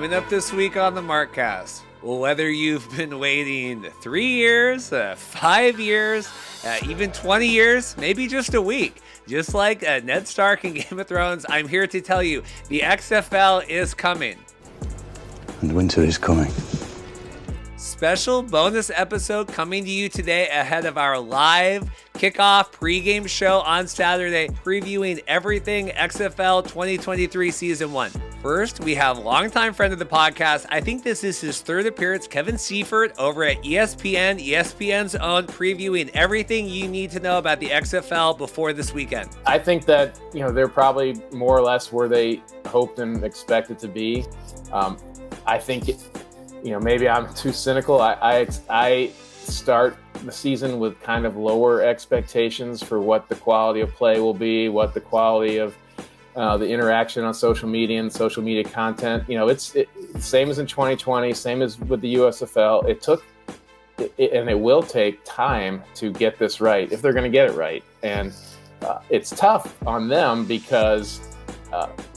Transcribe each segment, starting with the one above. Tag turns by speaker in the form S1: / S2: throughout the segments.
S1: Coming up this week on the Markcast. Well, whether you've been waiting 3 years, 5 years, even 20 years, maybe just a week, just like Ned Stark in Game of Thrones, I'm here to tell you the XFL is coming.
S2: And winter is coming.
S1: Special bonus episode coming to you today ahead of our live kickoff pregame show on Saturday, previewing everything XFL 2023 Season 1. First, we have longtime friend of the podcast. I think this is his third appearance, Kevin Seifert over at ESPN, ESPN's own, previewing everything you need to know about the XFL before this weekend.
S3: I think that, they're probably more or less where they hoped and expected to be. I think maybe I'm too cynical. I start the season with kind of lower expectations for what the quality of play will be, what the quality of the interaction on social media and social media content. It's same as in 2020, same as with the USFL. And it will take time to get this right if they're going to get it right. And it's tough on them because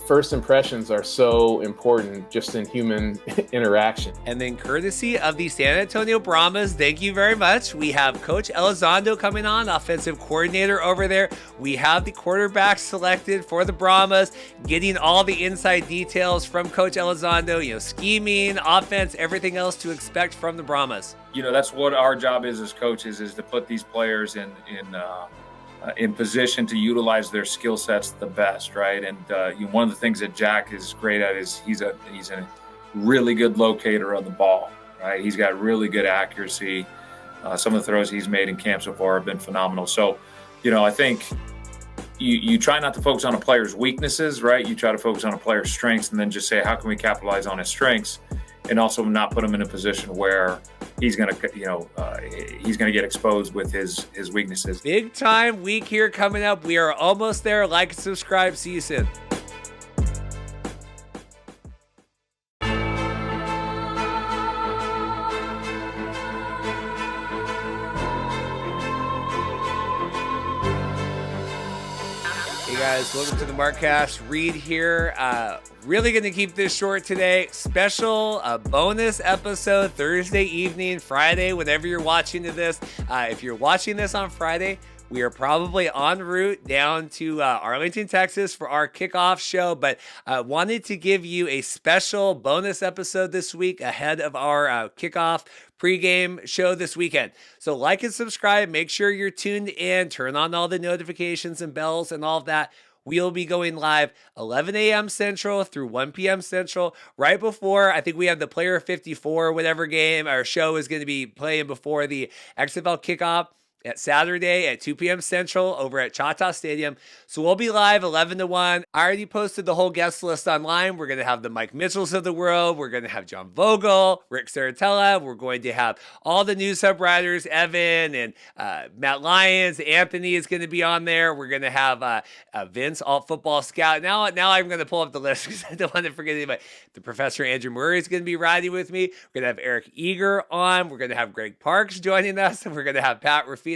S3: first impressions are so important just in human interaction.
S1: And then courtesy of the San Antonio Brahmas, thank you very much. We have Coach Elizondo coming on, offensive coordinator over there. We have the quarterback selected for the Brahmas, getting all the inside details from Coach Elizondo, scheming, offense, everything else to expect from the Brahmas.
S4: That's what our job is as coaches, is to put these players in position to utilize their skill sets the best, right? And one of the things that Jack is great at is he's a really good locator of the ball, right? He's got really good accuracy. Some of the throws he's made in camp so far have been phenomenal. So, I think you try not to focus on a player's weaknesses, right? You try to focus on a player's strengths and then just say, how can we capitalize on his strengths, and also not put him in a position where he's gonna get exposed with his weaknesses.
S1: Big time week here coming up. We are almost there. Like and subscribe. See you soon. Hey guys, welcome to the Markcast. Reed here. Really going to keep this short today. Special bonus episode Thursday evening, Friday, whenever you're watching this. If you're watching this on Friday, we are probably en route down to Arlington, Texas for our kickoff show, but wanted to give you a special bonus episode this week ahead of our kickoff pregame show this weekend. So like and subscribe, make sure you're tuned in, turn on all the notifications and bells and all of that. We'll be going live 11 a.m. Central through 1 p.m. Central, right before, I think we have the Player 54, whatever game our show is going to be playing before the XFL Kickoff at Saturday at 2 p.m. Central over at Choctaw Stadium. So we'll be live 11 to 1. I already posted the whole guest list online. We're going to have the Mike Mitchells of the world. We're going to have John Vogel, Rick Saratella. We're going to have all the news hub writers, Evan and Matt Lyons. Anthony is going to be on there. We're going to have Vince, Alt Football Scout. Now I'm going to pull up the list because I don't want to forget anybody. The Professor Andrew Murray is going to be riding with me. We're going to have Eric Eager on. We're going to have Greg Parks joining us. And we're going to have Pat Ruffino.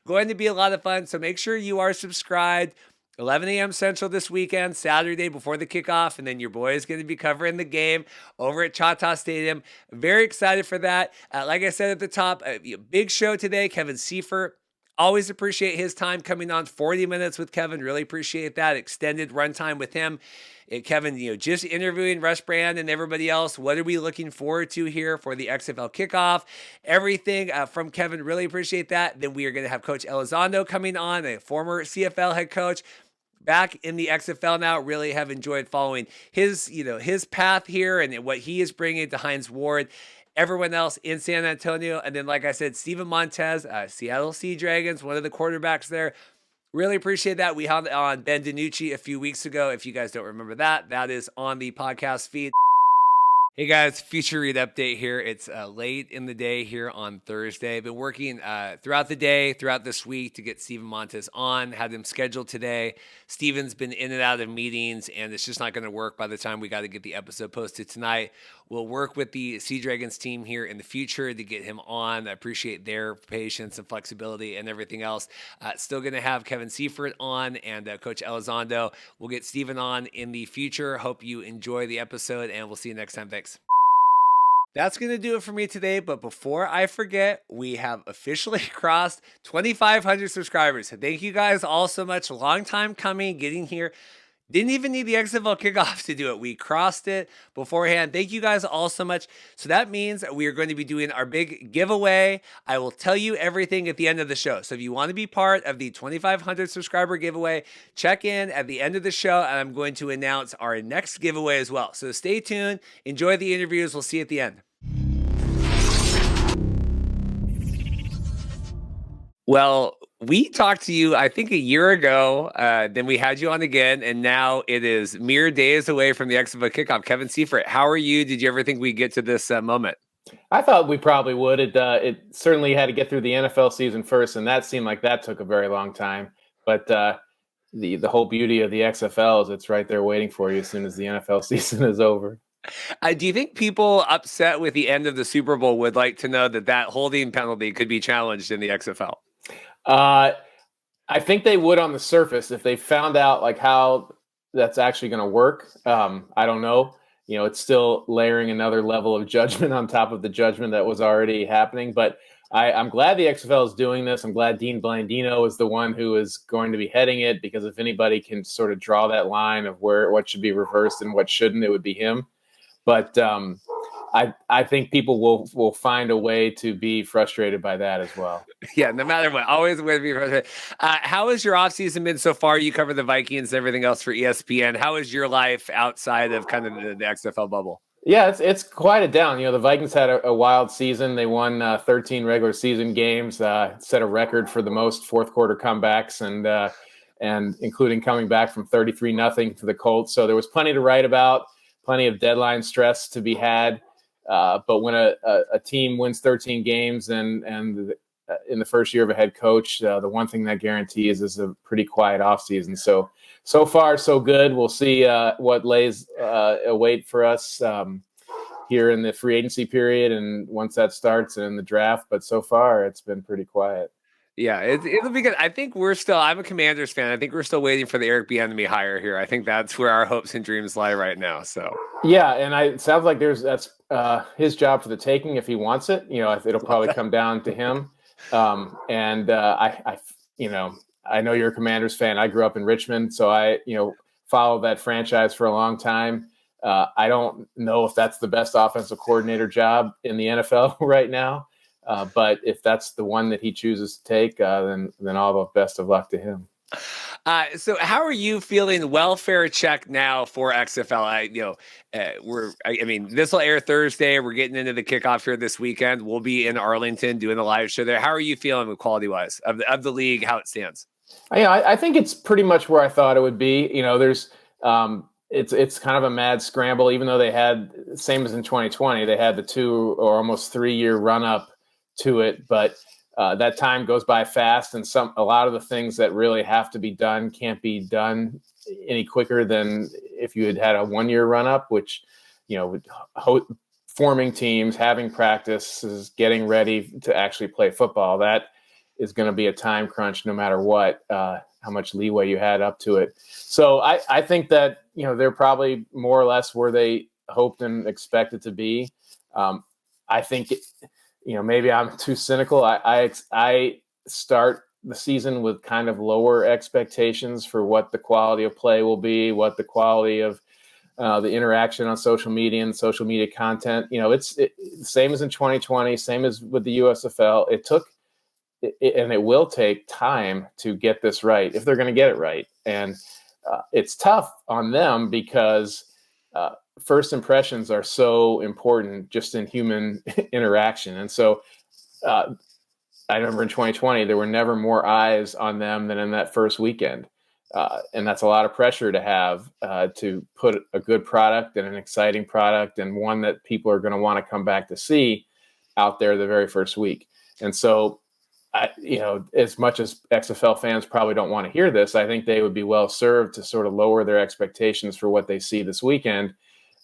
S1: Going to be a lot of fun, so make sure you are subscribed. 11 a.m. Central this weekend, Saturday before the kickoff, and then your boy is going to be covering the game over at Choctaw Stadium. Very excited for that. Like I said at the top, a big show today. Kevin Seifert. Always appreciate his time coming on. 40 minutes with Kevin. Really appreciate that. Extended runtime with him. Kevin, just interviewing Russ Brand and everybody else. What are we looking forward to here for the XFL kickoff? Everything from Kevin. Really appreciate that. Then we are going to have Coach Elizondo coming on, a former CFL head coach. Back in the XFL now. Really have enjoyed following his path here and what he is bringing to Hines Ward. Everyone else in San Antonio. And then, like I said, Steven Montez, Seattle Sea Dragons, one of the quarterbacks there. Really appreciate that. We had on Ben DiNucci a few weeks ago. If you guys don't remember that, that is on the podcast feed. Hey guys, feature read update here. It's late in the day here on Thursday. Been working throughout the day, throughout this week to get Steven Montez on. Had him scheduled today. Steven's been in and out of meetings, and it's just not going to work by the time we got to get the episode posted tonight. We'll work with the Sea Dragons team here in the future to get him on. I appreciate their patience and flexibility and everything else. Still going to have Kevin Seifert on and Coach Elizondo. We'll get Steven on in the future. Hope you enjoy the episode, and we'll see you next time. Thanks. That's going to do it for me today. But before I forget, we have officially crossed 2,500 subscribers. So thank you guys all so much. Long time coming, getting here. Didn't even need the XFL kickoff to do it. We crossed it beforehand. Thank you guys all so much. So that means we are going to be doing our big giveaway. I will tell you everything at the end of the show. So if you want to be part of the 2,500 subscriber giveaway, check in at the end of the show, and I'm going to announce our next giveaway as well. So stay tuned. Enjoy the interviews. We'll see you at the end. Well, we talked to you, I think, a year ago. Then we had you on again, and now it is mere days away from the XFL kickoff. Kevin Seifert, how are you? Did you ever think we'd get to this moment?
S3: I thought we probably would. It certainly had to get through the NFL season first, and that seemed like that took a very long time. But the whole beauty of the XFL is it's right there waiting for you as soon as the NFL season is over.
S1: Do you think people upset with the end of the Super Bowl would like to know that holding penalty could be challenged in the XFL?
S3: I think they would on the surface if they found out like how that's actually going to work. I don't know. It's still layering another level of judgment on top of the judgment that was already happening. But I'm glad the XFL is doing this. I'm glad Dean Blandino is the one who is going to be heading it, because if anybody can sort of draw that line of what should be reversed and what shouldn't, it would be him. But I think people will find a way to be frustrated by that as well.
S1: Yeah, no matter what, always going to be frustrated. How has your offseason been so far? You cover the Vikings and everything else for ESPN. How is your life outside of kind of the XFL bubble?
S3: Yeah, it's quite a down. The Vikings had a wild season. They won 13 regular season games, set a record for the most fourth quarter comebacks, and including coming back from 33-0 to the Colts. So there was plenty to write about. Plenty of deadline stress to be had. But when a team wins 13 games and in the first year of a head coach, the one thing that guarantees is a pretty quiet offseason. So far, so good. We'll see what lays await for us here in the free agency period and once that starts and in the draft. But so far, it's been pretty quiet.
S1: Yeah, it'll be good. I think I'm a Commanders fan. I think we're still waiting for the Eric Bieniemy hire here. I think that's where our hopes and dreams lie right now. So
S3: yeah, and it sounds like that's his job for the taking if he wants it. It'll probably come down to him. And I know you're a Commanders fan. I grew up in Richmond, so I followed that franchise for a long time. I don't know if that's the best offensive coordinator job in the NFL right now. But if that's the one that he chooses to take, then all the best of luck to him.
S1: So how are you feeling? Welfare check now for XFL. This will air Thursday. We're getting into the kickoff here this weekend. We'll be in Arlington doing the live show there. How are you feeling quality wise of the league, how it stands?
S3: I think it's pretty much where I thought it would be. There's it's kind of a mad scramble, even though they had, same as in 2020, they had the 2 or almost 3 year run up to it, but that time goes by fast, and a lot of the things that really have to be done can't be done any quicker than if you had a 1 year run up, which forming teams, having practices, getting ready to actually play football, that is going to be a time crunch no matter what, how much leeway you had up to it. So I think that they're probably more or less where they hoped and expected to be. I think maybe I'm too cynical. I start the season with kind of lower expectations for what the quality of play will be, what the quality of the interaction on social media and social media content. It's the same as in 2020, same as with the USFL. It took, and it will take time to get this right, if they're going to get it right. And it's tough on them because first impressions are so important just in human interaction. And so I remember in 2020, there were never more eyes on them than in that first weekend. And that's a lot of pressure to have to put a good product and an exciting product and one that people are going to want to come back to see out there the very first week. And so, as much as XFL fans probably don't want to hear this, I think they would be well served to sort of lower their expectations for what they see this weekend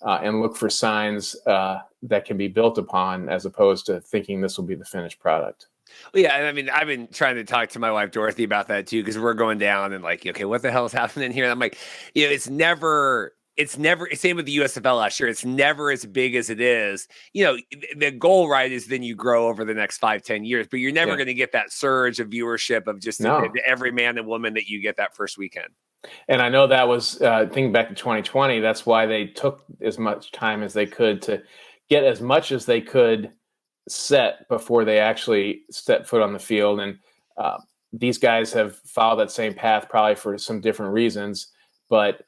S3: and look for signs that can be built upon, as opposed to thinking this will be the finished product.
S1: Well, yeah, I've been trying to talk to my wife Dorothy about that too, because we're going down and like, okay, what the hell is happening here? And I'm like, it's never it's never, same with the USFL last year. It's never as big as it is. The goal, right, is then you grow over the next 5-10 years, but you're never going to get that surge of viewership of just every man and woman that you get that first weekend.
S3: And I know that was, thinking back to 2020, that's why they took as much time as they could to get as much as they could set before they actually set foot on the field. And these guys have followed that same path probably for some different reasons, but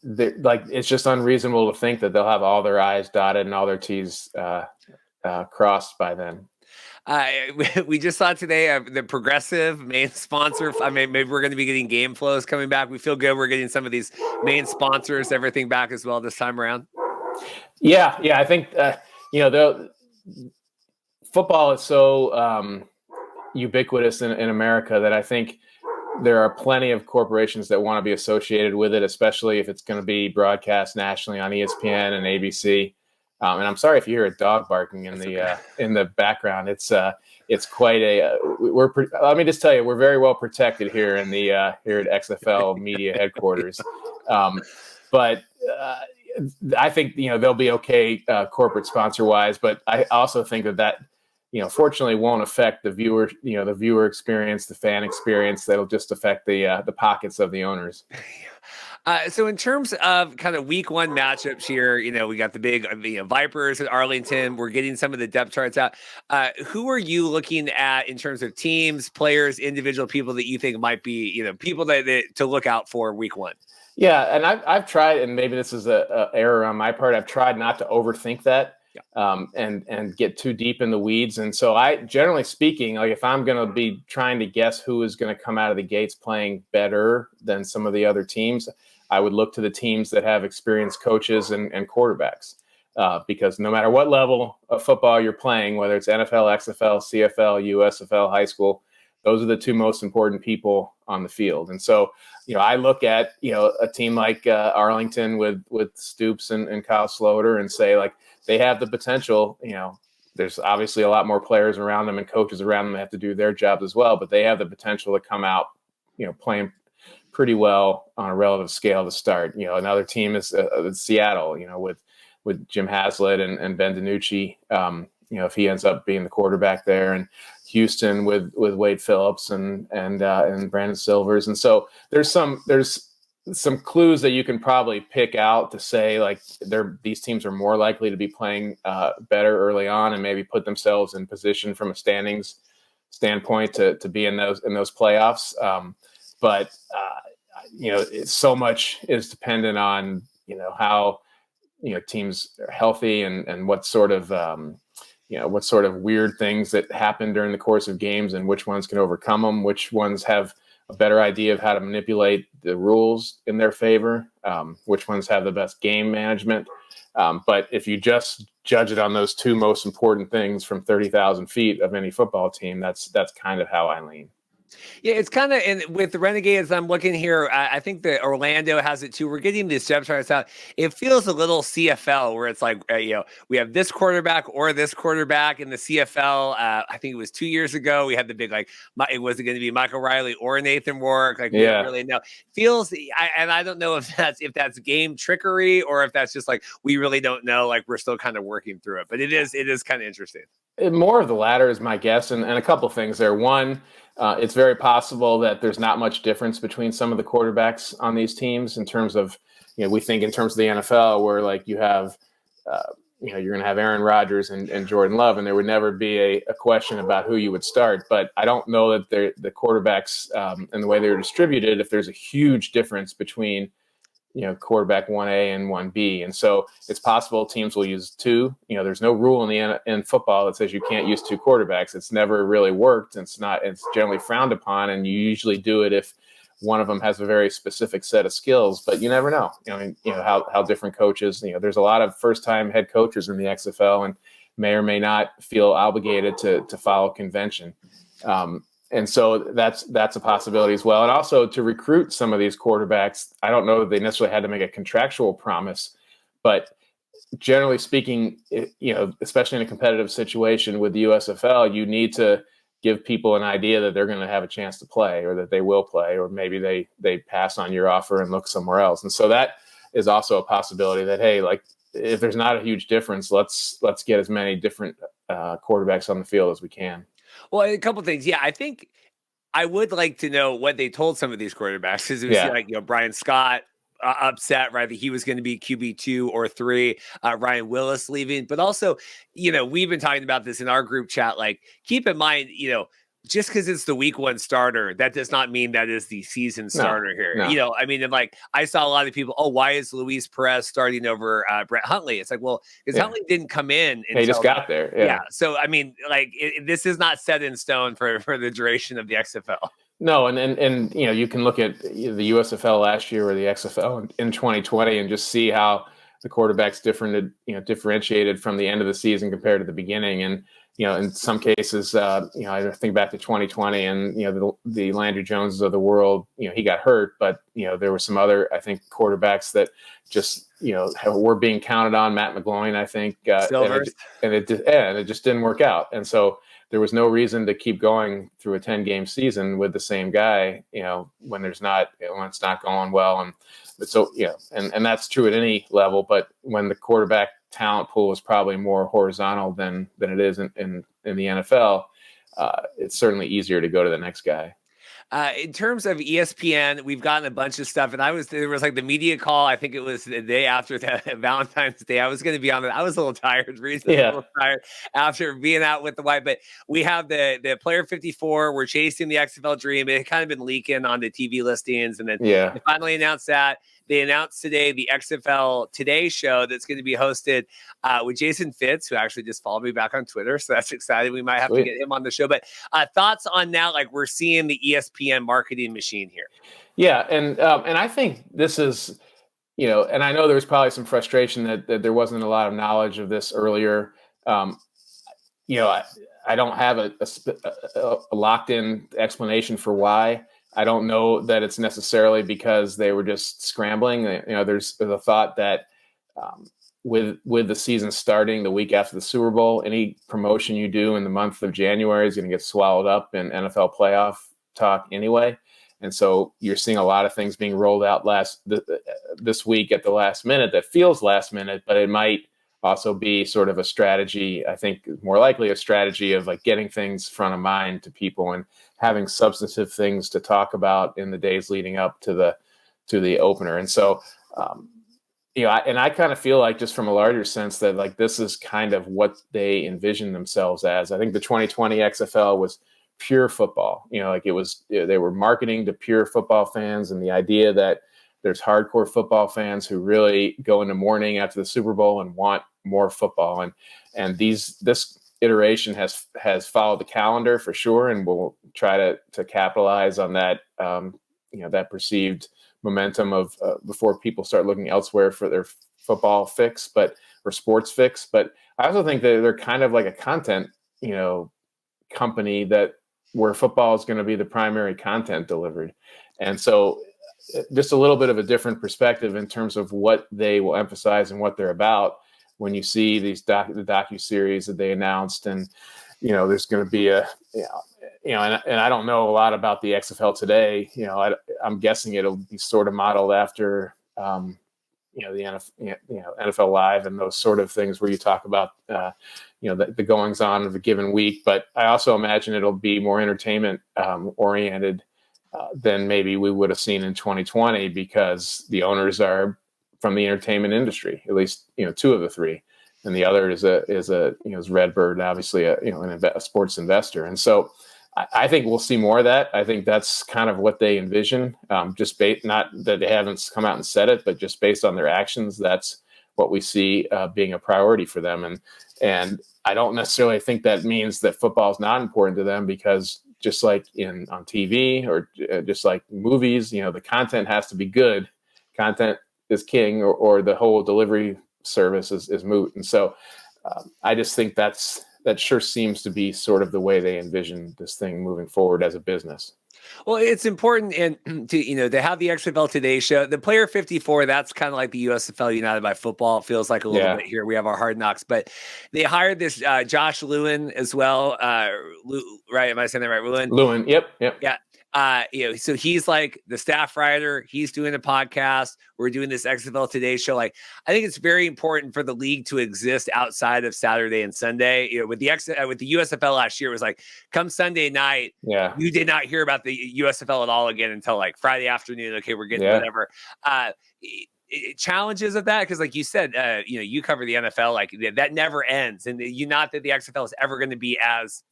S3: it's just unreasonable to think that they'll have all their I's dotted and all their T's crossed by then.
S1: We just saw today the Progressive main sponsor. I mean, maybe we're going to be getting game flows coming back. We feel good. We're getting some of these main sponsors, everything back as well this time around.
S3: Yeah. I think, football is so ubiquitous in America that I think there are plenty of corporations that want to be associated with it, especially if it's going to be broadcast nationally on ESPN and ABC. And I'm sorry if you hear a dog barking in the background. It's quite a. Let me just tell you, we're very well protected here in the here at XFL Media headquarters. But I think they'll be okay corporate sponsor wise. But I also think that fortunately won't affect the viewer, the viewer experience, the fan experience. That'll just affect the pockets of the owners.
S1: So in terms of kind of week one matchups here, we got the big Vipers at Arlington. We're getting some of the depth charts out. Who are you looking at in terms of teams, players, individual people that you think might be, people that to look out for week one?
S3: Yeah, and I've tried, and maybe this is a error on my part. I've tried not to overthink that. And get too deep in the weeds. And so generally speaking, like if I'm going to be trying to guess who is going to come out of the gates playing better than some of the other teams, I would look to the teams that have experienced coaches and quarterbacks, because no matter what level of football you're playing, whether it's NFL, XFL, CFL, USFL, high school, those are the two most important people on the field. And so, I look at, a team like Arlington with Stoops and Kyle Sloter and say, like, they have the potential, there's obviously a lot more players around them and coaches around them that have to do their jobs as well, but they have the potential to come out, playing pretty well on a relative scale to start. Another team is Seattle, with Jim Haslett and Ben DiNucci, if he ends up being the quarterback there, and Houston with Wade Phillips and Brandon Silvers. And so there's some clues that you can probably pick out to say, like, these teams are more likely to be playing better early on and maybe put themselves in position from a standings standpoint to be in those playoffs. But so much is dependent on, how, teams are healthy and what sort of weird things that happen during the course of games and which ones can overcome them, which ones have a better idea of how to manipulate the rules in their favor, which ones have the best game management. But if you just judge it on those two most important things from 30,000 feet of any football team, that's kind of how I lean.
S1: Yeah, it's kind of, and with the Renegades, I'm looking here. I think that Orlando has it too. We're getting these depth charts out. It feels a little CFL where it's like, we have this quarterback or this quarterback in the CFL. I think it was 2 years ago. We had the big, it was going to be Michael Riley or Nathan Rourke. We don't really know. Feels, and I don't know if that's game trickery or if that's just we really don't know. We're still kind of working through it, but it is kind of interesting.
S3: More of the latter is my guess, and a couple of things there. One, it's very possible that there's not much difference between some of the quarterbacks on these teams in terms of, we think in terms of the NFL where you have, you're going to have Aaron Rodgers and Jordan Love, and there would never be a question about who you would start. But I don't know that the quarterbacks and the way they're distributed, if there's a huge difference between quarterback 1A and 1B. And so it's possible teams will use two. There's no rule in football that says you can't use two quarterbacks. It's never really worked. It's generally frowned upon. And you usually do it if one of them has a very specific set of skills, but you never know, how different coaches, there's a lot of first-time head coaches in the XFL and may or may not feel obligated to follow convention. And so that's a possibility as well. And also to recruit some of these quarterbacks, I don't know that they necessarily had to make a contractual promise, but generally speaking, especially in a competitive situation with the USFL, you need to give people an idea that they're going to have a chance to play, or that they will play, or maybe they pass on your offer and look somewhere else. And so that is also a possibility that, hey, like if there's not a huge difference, let's get as many different quarterbacks on the field as we can.
S1: Well, a couple things. Yeah, I think I would like to know what they told some of these quarterbacks, because we see like, Brian Scott upset, right, that he was going to be QB2 or 3, Ryan Willis leaving. But also, we've been talking about this in our group chat. Like, keep in mind, just because it's the week 1 starter, that does not mean that is the season starter here.
S3: No.
S1: I mean, and like I saw a lot of people, why is Luis Perez starting over Brett Huntley? It's like, well, because Huntley didn't come in until
S3: he just got there. Yeah.
S1: So, I mean, like this is not set in stone for the duration of the XFL.
S3: No, and you can look at the USFL last year or the XFL in 2020 and just see how the quarterbacks differentiated from the end of the season compared to the beginning. And in some cases, I think back to 2020, and the Landry Joneses of the world, he got hurt, but there were some other, I think, quarterbacks that just were being counted on. Matt McGloin, I think, and it just didn't work out, and so there was no reason to keep going through a 10-game season with the same guy, when it's not going well. And so, and that's true at any level, but when the quarterback talent pool is probably more horizontal than it is in the NFL, it's certainly easier to go to the next guy.
S1: In terms of ESPN, we've gotten a bunch of stuff, and there was like the media call. I think it was the day after Valentine's Day. I was going to be on it. I was a little tired, a little tired after being out with the wife. But we have the Player 54. We're chasing the XFL dream. It had kind of been leaking on the TV listings, and then they finally announced that. They announced today the XFL Today show that's going to be hosted with Jason Fitz, who actually just followed me back on Twitter. So that's exciting. We might have to get him on the show. But thoughts on now, like we're seeing the ESPN marketing machine here. Yeah.
S3: And I think this is, and I know there was probably some frustration that there wasn't a lot of knowledge of this earlier. I don't have a locked in explanation for why. I don't know that it's necessarily because they were just scrambling. There's a thought that with the season starting the week after the Super Bowl, any promotion you do in the month of January is going to get swallowed up in NFL playoff talk anyway. And so you're seeing a lot of things being rolled out this week at the last minute that feels last minute, but it might also be sort of a strategy. I think more likely a strategy of like getting things front of mind to people and having substantive things to talk about in the days leading up to the opener. And so, I kind of feel like, just from a larger sense, that like this is kind of what they envision themselves as. I think the 2020 XFL was pure football. Like it was, they were marketing to pure football fans, and the idea that there's hardcore football fans who really go in the morning after the Super Bowl and want more football. And this iteration has followed the calendar for sure, and we'll try to capitalize on that, that perceived momentum of before people start looking elsewhere for their football fix, or sports fix. But I also think that they're kind of like a content, company where football is going to be the primary content delivered. And so just a little bit of a different perspective in terms of what they will emphasize and what they're about when you see these the docuseries that they announced. And there's going to be and I don't know a lot about the XFL Today. I'm guessing it'll be sort of modeled after the NFL Live and those sort of things where you talk about the goings on of a given week. But I also imagine it'll be more entertainment oriented than maybe we would have seen in 2020, because the owners are from the entertainment industry, at least 2 of the 3, and the other is Redbird, obviously a sports investor. And so I think we'll see more of that. I think that's kind of what they envision. Just not that they haven't come out and said it, but just based on their actions, that's what we see being a priority for them. And I don't necessarily think that means that football is not important to them, because just like on TV or just like movies, the content has to be good. Content is king, or the whole delivery service is moot. And so I just think that sure seems to be sort of the way they envision this thing moving forward as a business.
S1: Well, it's important and to have the XFL Today show. The Player 54, that's kind of like the USFL United by Football. It feels like a little bit here. We have our Hard Knocks, but they hired this Josh Lewin as well. Right? Am I saying that right?
S3: Lewin. Yep.
S1: Yeah. So he's like the staff writer. He's doing a podcast. We're doing this XFL Today show. Like, I think it's very important for the league to exist outside of Saturday and Sunday. With the USFL last year, it was like, come Sunday night, you did not hear about the USFL at all again until like Friday afternoon. Okay, we're getting whatever. Challenges of that, because like you said, you cover the NFL, like that never ends, and not that the XFL is ever going to be as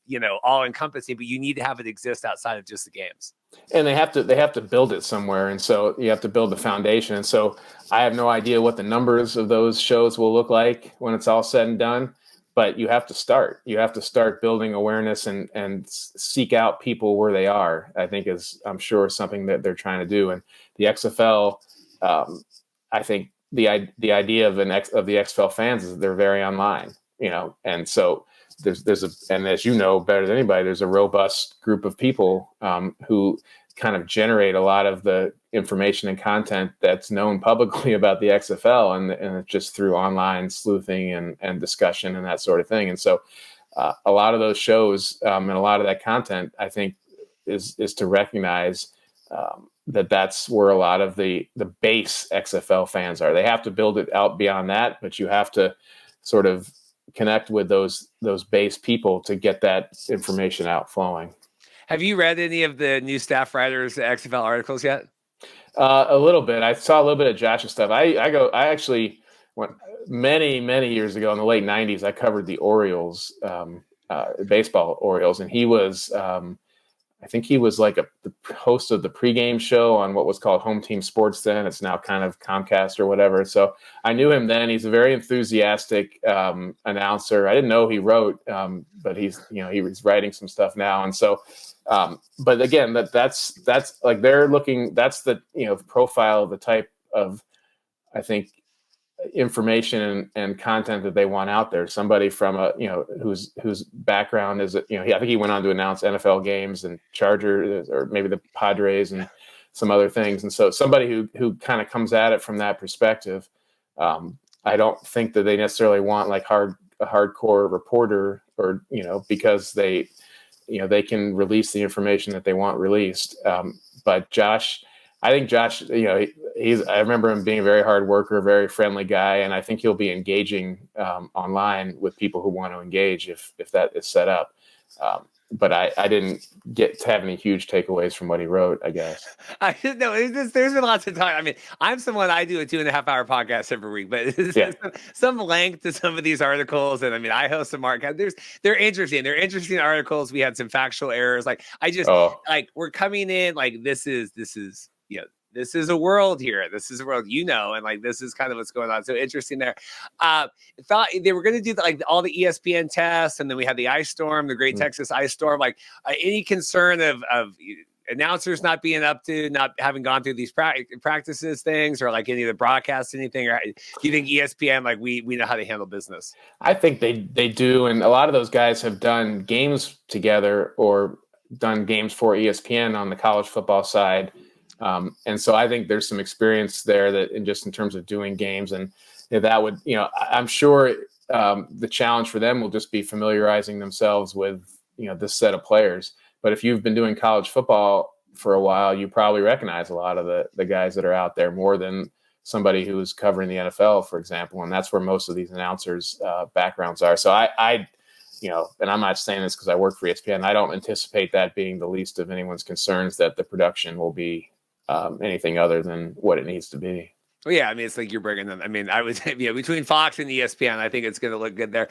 S1: all encompassing, but you need to have it exist outside of just the games.
S3: And they have to build it somewhere, and so you have to build the foundation. And so I have no idea what the numbers of those shows will look like when it's all said and done, but you have to start. You have to start building awareness and seek out people where they are. I think is, I'm sure, something that they're trying to do. And the XFL. I think the idea of the XFL fans is that they're very online, and so and as you know better than anybody, there's a robust group of people who kind of generate a lot of the information and content that's known publicly about the XFL, and it's just through online sleuthing and discussion and that sort of thing. And so a lot of those shows and a lot of that content, I think, is to recognize that's where a lot of the base XFL fans are. They have to build it out beyond that, but you have to sort of connect with those base people to get that information out flowing.
S1: Have you read any of the new staff writers' XFL articles yet?
S3: A little bit. I saw a little bit of Josh's stuff. I actually went many years ago in the late 90s. I covered the Orioles, baseball Orioles, and he was I think he was like the host of the pregame show on what was called Home Team Sports then. It's now kind of Comcast or whatever. So I knew him then. He's a very enthusiastic announcer. I didn't know he wrote, but he was writing some stuff now. And so, but again, that's like they're looking. That's the profile of the type of, I think, information and content that they want out there. Somebody from whose background is I think he went on to announce NFL games and Chargers or maybe the Padres and some other things. And so somebody who kind of comes at it from that perspective. I don't think that they necessarily want like a hardcore reporter or because they can release the information that they want released. But Josh, I think Josh, I remember him being a very hard worker, very friendly guy, and I think he'll be engaging online with people who want to engage if that is set up. But I didn't get to have any huge takeaways from what he wrote, I guess.
S1: I didn't know. There's been lots of time. I mean, I'm someone, I do a 2.5-hour podcast every week, but some length to some of these articles. And I mean, I host a Markcast. They're interesting. They're interesting articles. We had some factual errors. Like like we're coming in like this is this is a world here. This is a world, and like this is kind of what's going on. So interesting there. Thought they were going to do like all the ESPN tests, and then we had the ice storm, the Great Texas Ice Storm. Like any concern of announcers not being up to, not having gone through these practices things, or like any of the broadcasts, anything? Or do you think ESPN, like we know how to handle business?
S3: I think they do, and a lot of those guys have done games together or done games for ESPN on the college football side. And so I think there's some experience there that in terms of doing games, and that would, I'm sure the challenge for them will just be familiarizing themselves with, this set of players. But if you've been doing college football for a while, you probably recognize a lot of the guys that are out there more than somebody who's covering the NFL, for example. And that's where most of these announcers' backgrounds are. So I and I'm not saying this because I work for ESPN, I don't anticipate that being the least of anyone's concerns, that the production will be anything other than what it needs to be.
S1: Well, yeah, I mean, it's like you're bringing them. I mean, I would say, between Fox and ESPN, I think it's going to look good there.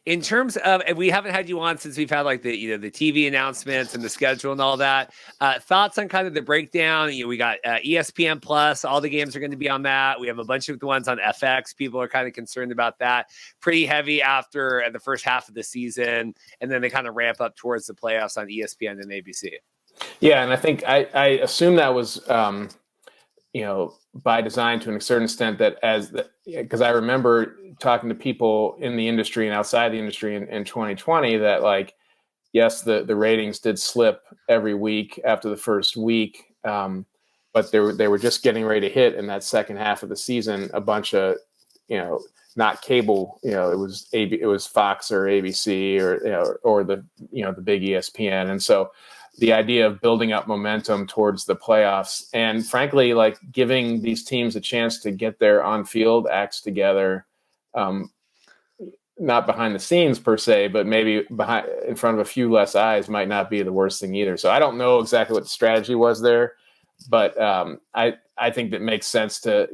S1: In terms of, and we haven't had you on since we've had like the TV announcements and the schedule and all that. Thoughts on kind of the breakdown? We got ESPN Plus. All the games are going to be on that. We have a bunch of the ones on FX. People are kind of concerned about that. Pretty heavy after the first half of the season, and then they kind of ramp up towards the playoffs on ESPN and ABC.
S3: Yeah, and I think I assume that was by design to a certain extent, that because I remember talking to people in the industry and outside the industry in 2020 that yes, the ratings did slip every week after the first week, but they were just getting ready to hit in that second half of the season a bunch of, not cable, it was Fox or ABC or the the big ESPN, and so the idea of building up momentum towards the playoffs and frankly, like giving these teams a chance to get their on-field acts together, not behind the scenes per se, but maybe in front of a few less eyes might not be the worst thing either. So I don't know exactly what the strategy was there, but I think that makes sense to,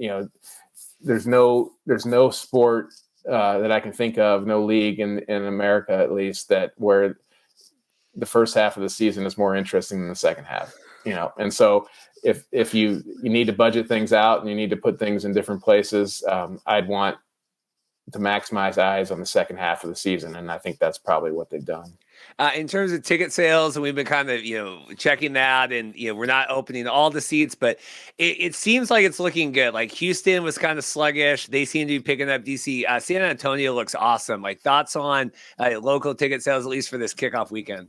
S3: there's no sport that I can think of, no league in America at least, that where the first half of the season is more interesting than the second half, and so if you need to budget things out and you need to put things in different places, I'd want to maximize eyes on the second half of the season, and I think that's probably what they've done.
S1: In terms of ticket sales, and we've been kind of checking that, and we're not opening all the seats, but it seems like it's looking good. Like Houston was kind of sluggish; they seem to be picking up DC. San Antonio looks awesome. Like thoughts on local ticket sales, at least for this kickoff weekend?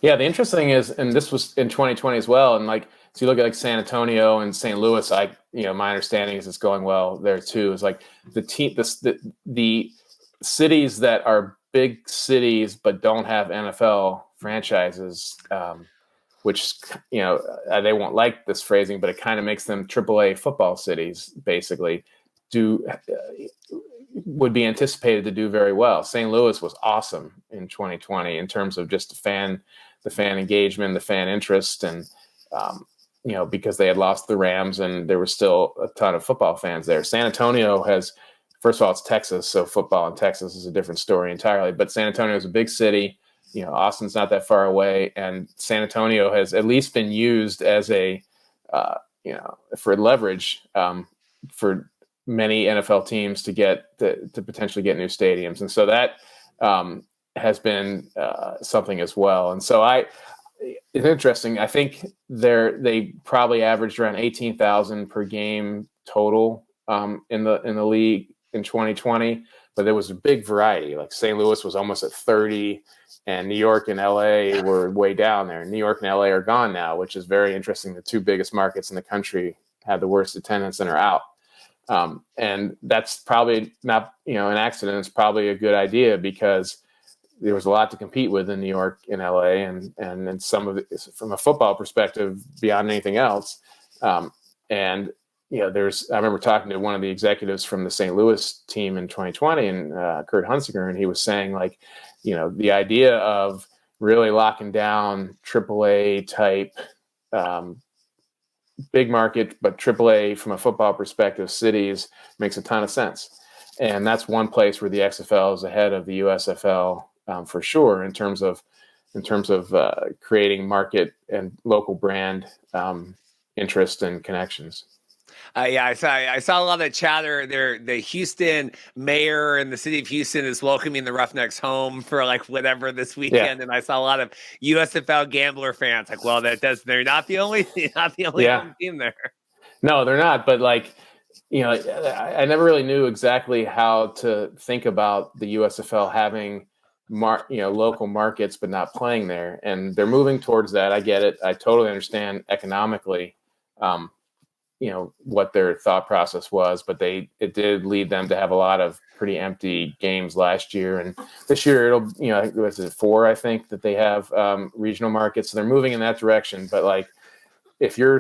S3: Yeah, the interesting thing is, and this was in 2020 as well, and like so you look at like San Antonio and St. Louis. My understanding is it's going well there too. It's like the cities that are big cities but don't have NFL franchises, which they won't like this phrasing, but it kind of makes them AAA football cities. Basically, would be anticipated to do very well. St. Louis was awesome in 2020 in terms of just the fan engagement, the fan interest, and because they had lost the Rams and there was still a ton of football fans there. San Antonio has. First of all, it's Texas, so football in Texas is a different story entirely. But San Antonio is a big city. Austin's not that far away, and San Antonio has at least been used as a, for leverage for many NFL teams to potentially get new stadiums, and so that has been something as well. And so it's interesting. I think they probably averaged around 18,000 per game total in the league in 2020, but there was a big variety. Like St. Louis was almost at 30, and New York and LA were way down there. New York and LA are gone now, which is very interesting. The two biggest markets in the country had the worst attendance and are out. And that's probably not, an accident. It's probably a good idea because there was a lot to compete with in New York and LA, and some of it from a football perspective beyond anything else. I remember talking to one of the executives from the St. Louis team in 2020, and Kurt Hunziker, and he was saying the idea of really locking down AAA type, big market, but AAA from a football perspective cities makes a ton of sense. And that's one place where the XFL is ahead of the USFL for sure in terms of creating market and local brand interest and connections.
S1: I saw a lot of chatter there. The Houston mayor and the city of Houston is welcoming the Roughnecks home for whatever this weekend, and I saw a lot of USFL gambler fans well, they're not the only home team there.
S3: No, they're not. But I never really knew exactly how to think about the USFL having local markets but not playing there, and they're moving towards that. I get it. I totally understand economically. What their thought process was, but it did lead them to have a lot of pretty empty games last year. And this year it'll, was it 4, I think, that they have regional markets. So they're moving in that direction. But if you're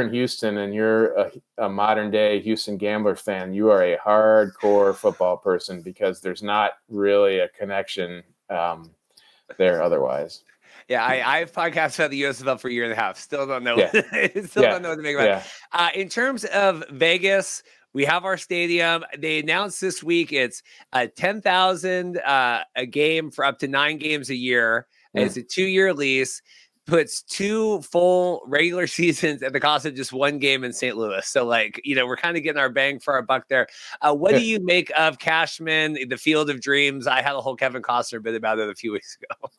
S3: in Houston and you're a modern day Houston Gamblers fan, you are a hardcore football person because there's not really a connection there otherwise.
S1: Yeah, I've podcasted about the USFL for a year and a half. Still don't know. Don't know what to make about it. In terms of Vegas, we have our stadium. They announced this week it's 10,000 a game for up to 9 games a year. It's a 2-year lease. Puts 2 full regular seasons at the cost of just 1 game in St. Louis. So we're kind of getting our bang for our buck there. What do you make of Cashman, the Field of Dreams? I had a whole Kevin Costner bit about it a few weeks ago.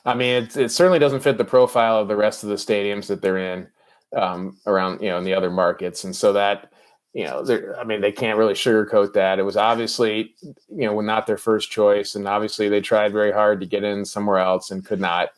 S3: I mean, it certainly doesn't fit the profile of the rest of the stadiums that they're in around, in the other markets. And so that, they can't really sugarcoat that. It was obviously, not their first choice. And obviously they tried very hard to get in somewhere else and could not.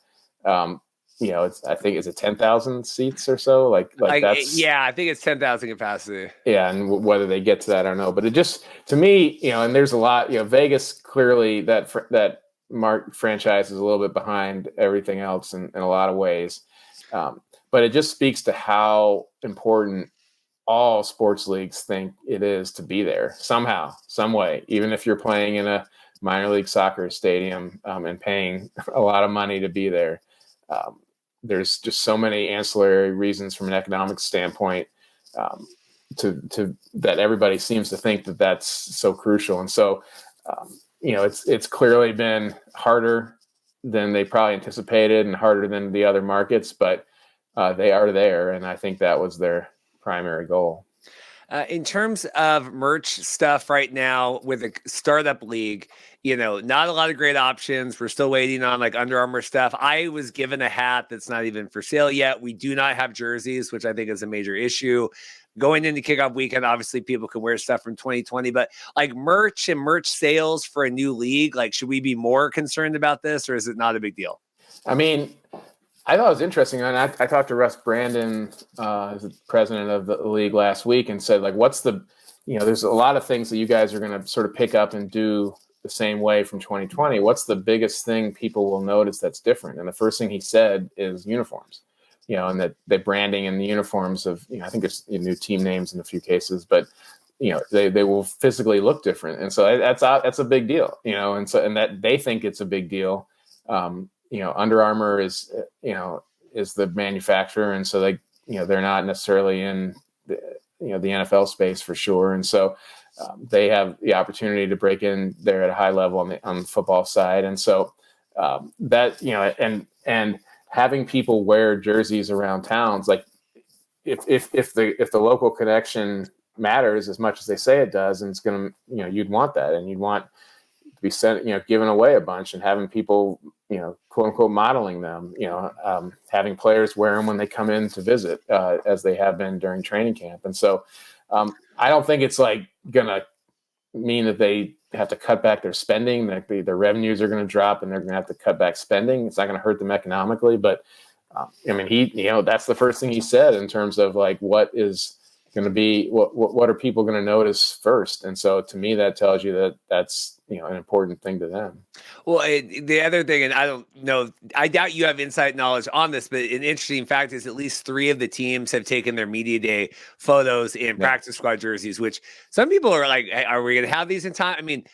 S3: I think it's 10,000 seats or so. Like that's
S1: I think it's 10,000 capacity.
S3: Yeah, and whether they get to that, I don't know. But it just, to me, and there's a lot. Vegas clearly that Mark franchise is a little bit behind everything else in a lot of ways. But it just speaks to how important all sports leagues think it is to be there somehow, some way, even if you're playing in a minor league soccer stadium and paying a lot of money to be there. There's just so many ancillary reasons from an economic standpoint to that everybody seems to think that that's so crucial. And so, it's clearly been harder than they probably anticipated and harder than the other markets, but they are there. And I think that was their primary goal.
S1: In terms of merch stuff right now with a startup league, not a lot of great options. We're still waiting on like Under Armour stuff. I was given a hat that's not even for sale yet. We do not have jerseys, which I think is a major issue. Going into kickoff weekend, obviously people can wear stuff from 2020, but like merch and merch sales for a new league, like should we be more concerned about this or is it not a big deal?
S3: I mean, I thought it was interesting. And I talked to Russ Brandon, as the president of the league last week, and said, like, what's the, there's a lot of things that you guys are going to sort of pick up and do the same way from 2020. What's the biggest thing people will notice that's different? And the first thing he said is uniforms, and that the branding and the uniforms of, I think there's new team names in a few cases, but, they will physically look different. And so that's a big deal, and that they think it's a big deal. Under Armour is the manufacturer. And so they're not necessarily in the NFL space for sure. And so they have the opportunity to break in there at a high level on the football side. And so and having people wear jerseys around towns, like if the local connection matters as much as they say it does, and it's going to, you'd want that, and you'd want to be sent, giving away a bunch and having people, quote unquote, modeling them, having players wear them when they come in to visit, as they have been during training camp. And so I don't think it's like going to mean that they have to cut back their spending, that their revenues are going to drop and they're going to have to cut back spending. It's not going to hurt them economically, but that's the first thing he said in terms of like, what is going to be, what are people going to notice first? And so to me, that tells you that that's, an important thing to them.
S1: Well, the other thing, and I don't know, I doubt you have inside knowledge on this, but an interesting fact is at least 3 of the teams have taken their media day photos in practice squad jerseys, which some people are like, hey, are we going to have these in time? I mean,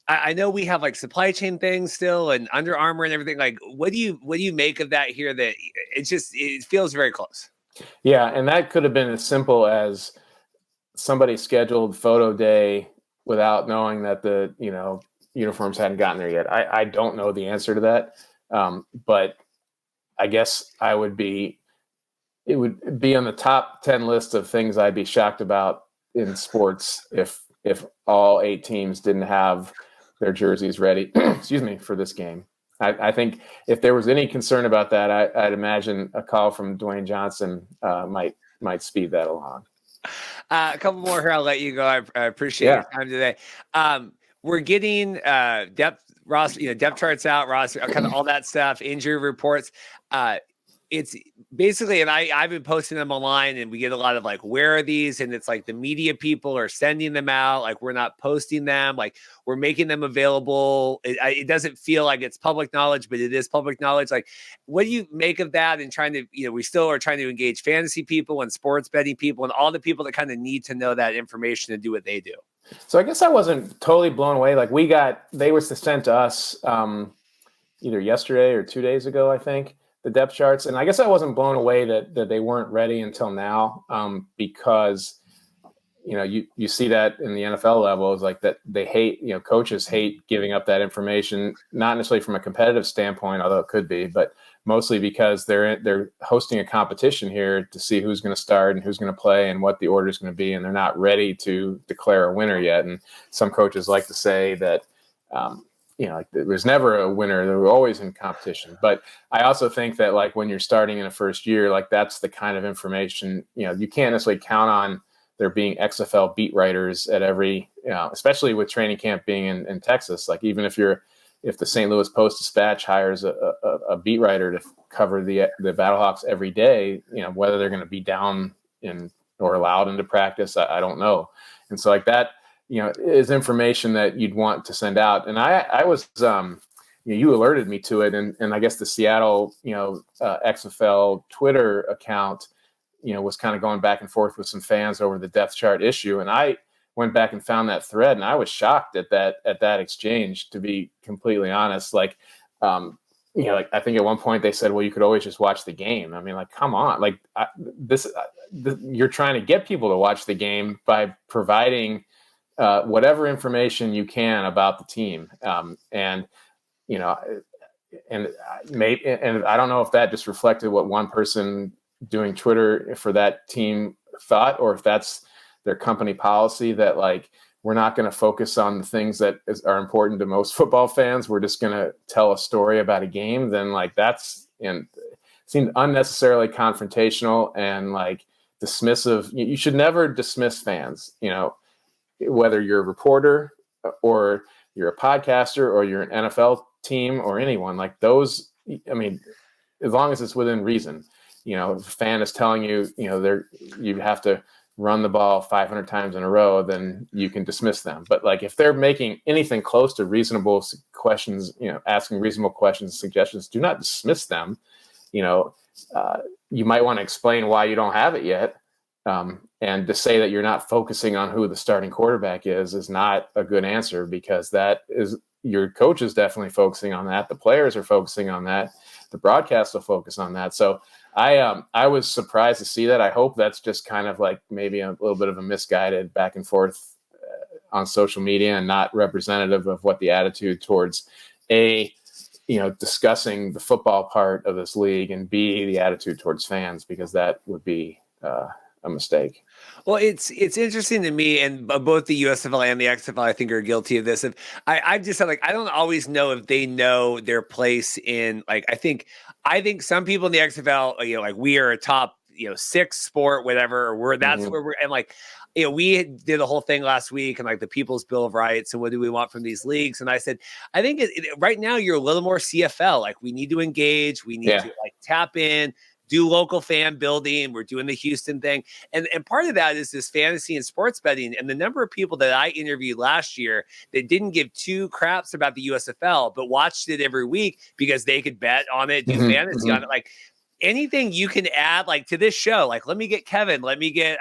S1: I know we have like supply chain things still and Under Armour and everything. Like, what do you make of that here? That it feels very close.
S3: Yeah. And that could have been as simple as somebody scheduled photo day without knowing that the, uniforms hadn't gotten there yet. I don't know the answer to that. But I guess it would be on the top 10 list of things I'd be shocked about in sports if all 8 teams didn't have their jerseys ready, for this game. I think if there was any concern about that, I'd imagine a call from Dwayne Johnson might speed that along.
S1: A couple more here. I'll let you go. I appreciate your time today. We're getting depth charts out, roster, kind of all that stuff, injury reports. It's basically, and I've been posting them online, and we get a lot of like, where are these? And it's like the media people are sending them out. Like, we're not posting them. Like, we're making them available. It doesn't feel like it's public knowledge, but it is public knowledge. Like, what do you make of that? And trying to, we still are trying to engage fantasy people and sports betting people and all the people that kind of need to know that information to do what they do.
S3: So I guess I wasn't totally blown away. Like, they were sent to us either yesterday or 2 days ago, I think, the depth charts. And I guess I wasn't blown away that they weren't ready until now, because, you see that in the NFL level is like that they hate, coaches hate giving up that information, not necessarily from a competitive standpoint, although it could be, but mostly because they're hosting a competition here to see who's going to start and who's going to play and what the order is going to be. And they're not ready to declare a winner yet. And some coaches like to say that, like there's never a winner. They're always in competition. But I also think that like when you're starting in a first year, like that's the kind of information, you can't necessarily count on there being XFL beat writers at every, especially with training camp being in Texas. Like even if you're if the St. Louis Post-Dispatch hires a beat writer to cover the Battlehawks every day, whether they're going to be down or allowed into practice, I don't know. And so like that, is information that you'd want to send out. And I was, you alerted me to it, and I guess the Seattle, XFL Twitter account, was kind of going back and forth with some fans over the depth chart issue. And I went back and found that thread, and I was shocked at that exchange, to be completely honest. Like, I think at one point they said, well, you could always just watch the game. I mean, like, come on, like you're trying to get people to watch the game by providing whatever information you can about the team. And I don't know if that just reflected what one person doing Twitter for that team thought, or if that's their company policy, that like, we're not going to focus on the things that are important to most football fans. We're just going to tell a story about a game. Then like seemed unnecessarily confrontational and like dismissive. You should never dismiss fans, whether you're a reporter or you're a podcaster or you're an NFL team or anyone like those. I mean, as long as it's within reason, if a fan is telling you, you have to run the ball 500 times in a row, then you can dismiss them. But like, if they're making anything close to reasonable questions, asking reasonable questions, suggestions, do not dismiss them. You might want to explain why you don't have it yet. And to say that you're not focusing on who the starting quarterback is not a good answer, because that is, your coach is definitely focusing on that. The players are focusing on that. The broadcast will focus on that. So I was surprised to see that. I hope that's just kind of like maybe a little bit of a misguided back and forth on social media, and not representative of what the attitude towards discussing the football part of this league, and B, the attitude towards fans, because that would be a mistake.
S1: Well, it's interesting to me, and both the USFL and the XFL, I think, are guilty of this. I've just said, like, I don't always know if they know their place in, like, I think some people in the XFL, like, we are a top, 6 sport, whatever, or that's where we're, and like, we did a whole thing last week, and like the People's Bill of Rights, and what do we want from these leagues? And I said, I think right now you're a little more CFL. Like, we need to engage, we need to like tap in, do local fan building. We're doing the Houston thing. And part of that is this fantasy and sports betting. And the number of people that I interviewed last year that didn't give 2 craps about the USFL, but watched it every week because they could bet on it, do fantasy on it. Like, anything you can add, like, to this show, like, let me get Kevin, let me get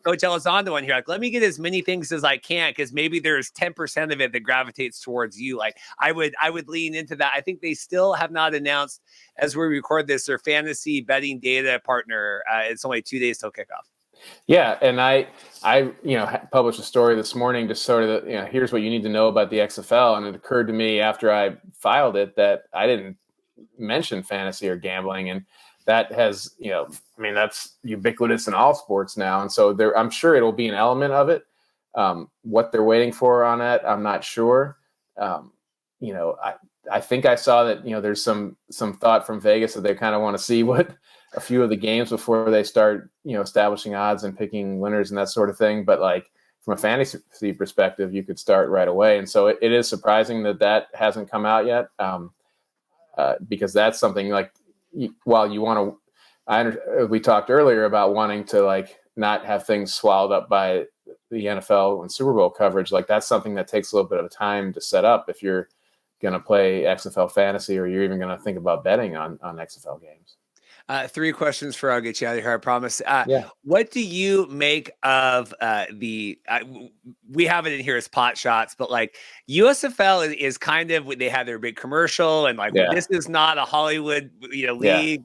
S1: Coach Elizondo on here. Like, let me get as many things as I can, because maybe there's 10% of it that gravitates towards you. Like, I would lean into that. I think they still have not announced, as we record this, their fantasy betting data partner. It's only 2 days till kickoff.
S3: Yeah, and I published a story this morning, just sort of, here's what you need to know about the XFL, and it occurred to me after I filed it that I didn't mention fantasy or gambling, and that has, that's ubiquitous in all sports now, and so I'm sure it'll be an element of it. What they're waiting for on it, I'm not sure. I think I saw that, there's some thought from Vegas that they kind of want to see what a few of the games before they start, establishing odds and picking winners and that sort of thing. But like, from a fantasy perspective, you could start right away. And so it is surprising that hasn't come out yet, because that's something like, while you want to, we talked earlier about wanting to like not have things swallowed up by the NFL and Super Bowl coverage. Like, that's something that takes a little bit of time to set up if you're going to play XFL fantasy, or you're even going to think about betting on XFL games.
S1: 3 questions for I'll get you out of here, I promise. What do you make of we have it in here as pot shots, but like, USFL is kind of, they have their big commercial, and like, this is not a Hollywood league.